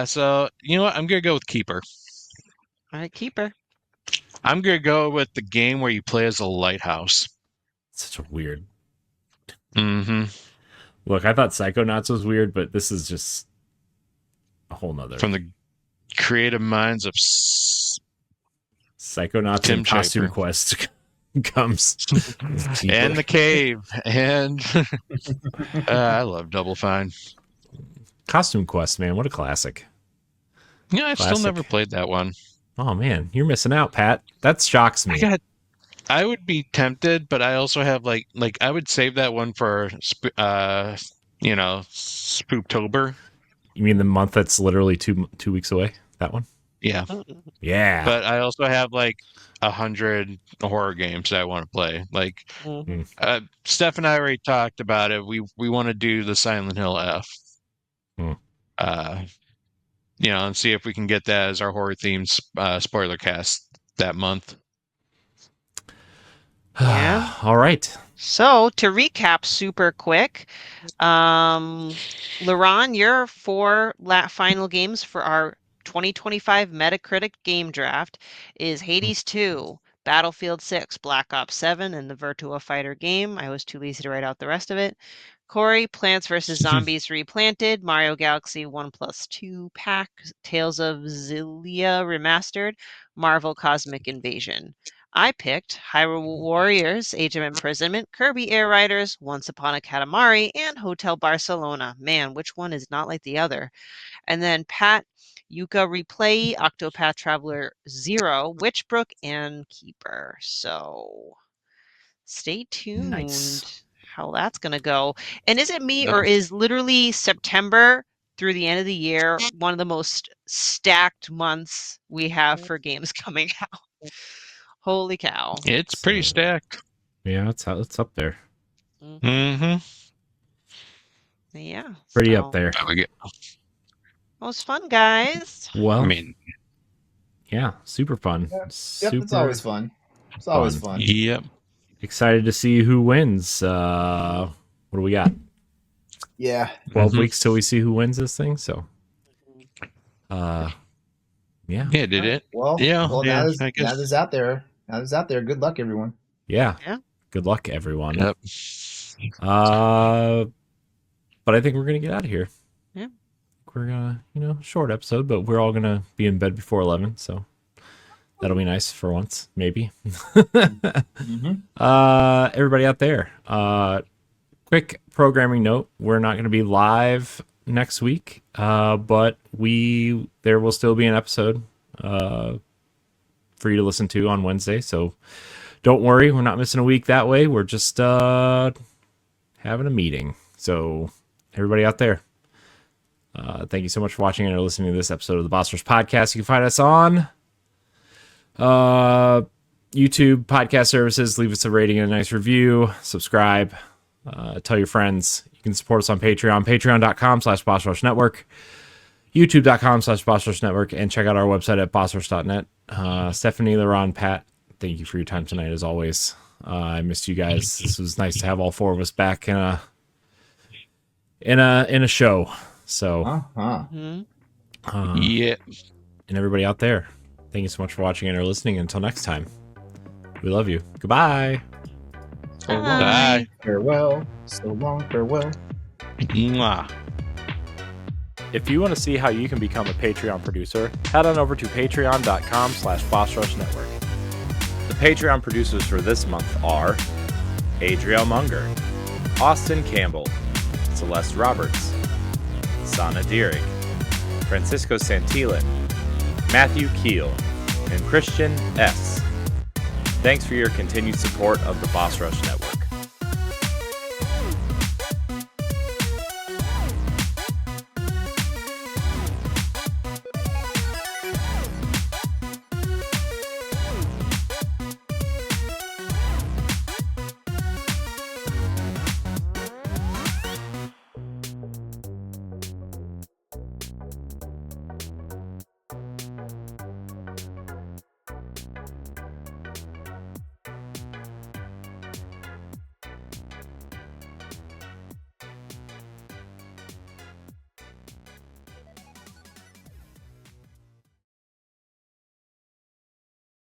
So, you know what? I'm going to go with Keeper. All right, Keeper. I'm going to go with the game where you play as a lighthouse. Such a weird. Look, I thought Psychonauts was weird, but this is just a whole nother. From the creative minds of Psychonauts Tim and Costume Quest comes. And the cave. And I love Double Fine. Costume Quest, man. What a classic. Yeah, I've still never played that one. Oh, man. You're missing out, Pat. That shocks me. I would be tempted, but I also have like I would save that one for Spooktober. You mean the month that's literally two weeks away? That one? Yeah. Yeah. But I also have like 100 horror games that I want to play. Like Steph and I already talked about it. We want to do the Silent Hill F. And see if we can get that as our horror themed spoiler cast that month. Yeah. All right. So to recap super quick, LeRon, your 4 final games for our 2025 Metacritic Game Draft is Hades 2, Battlefield 6, Black Ops 7, and the Virtua Fighter game. I was too lazy to write out the rest of it. Corey, Plants vs. Zombies Replanted, Mario Galaxy 1+2 Pack, Tales of Xillia Remastered, Marvel Cosmic Invasion. I picked Hyrule Warriors, Age of Imprisonment, Kirby Air Riders, Once Upon a Katamari, and Hotel Barcelona. Man, which one is not like the other? And then Pat, Yuka Replay, Octopath Traveler 0, Witchbrook, and Keeper. So stay tuned how that's going to go. And is it me or is literally September through the end of the year one of the most stacked months we have for games coming out? Holy cow. It's pretty stacked. Yeah, it's up there. Yeah. Pretty up there. It was fun, guys. Well, yeah, super fun. Yep, it's always fun. It's always fun. Yep. Excited to see who wins. What do we got? Yeah. 12 weeks till we see who wins this thing. So, yeah. Yeah, did it? Well, now it's out there. Now it's out there. Good luck, everyone. Yeah. Good luck, everyone. Yep. But I think we're gonna get out of here. Yeah. We're gonna, short episode, but we're all gonna be in bed before 11, so that'll be nice for once, maybe. Everybody out there, quick programming note: we're not going to be live next week, but there will still be an episode for you to listen to on Wednesday. So don't worry, we're not missing a week that way. We're just having a meeting. So everybody out there, Thank you so much for watching and listening to this episode of the Boss Rush Podcast. You can find us on YouTube podcast services. Leave us a rating and a nice review. Subscribe. Tell your friends. You can support us on Patreon. Patreon.com/BossRushNetwork. YouTube.com/BossRushNetwork. And check out our website at bossrush.net. Stephanie, LeRon, Pat, thank you for your time tonight as always. I missed you guys. This was nice to have all four of us back in a show. So Yeah. And everybody out there, thank you so much for watching and or listening. Until next time, we love you. Goodbye. Bye. Farewell. So long, farewell. Mwah. If you want to see how you can become a Patreon producer, head on over to patreon.com/BossRushNetwork. The Patreon producers for this month are Adriel Munger, Austin Campbell, Celeste Roberts, Sana Dirrig, Francisco Santillan, Matthew Keel, and Christian S. Thanks for your continued support of the Boss Rush Network.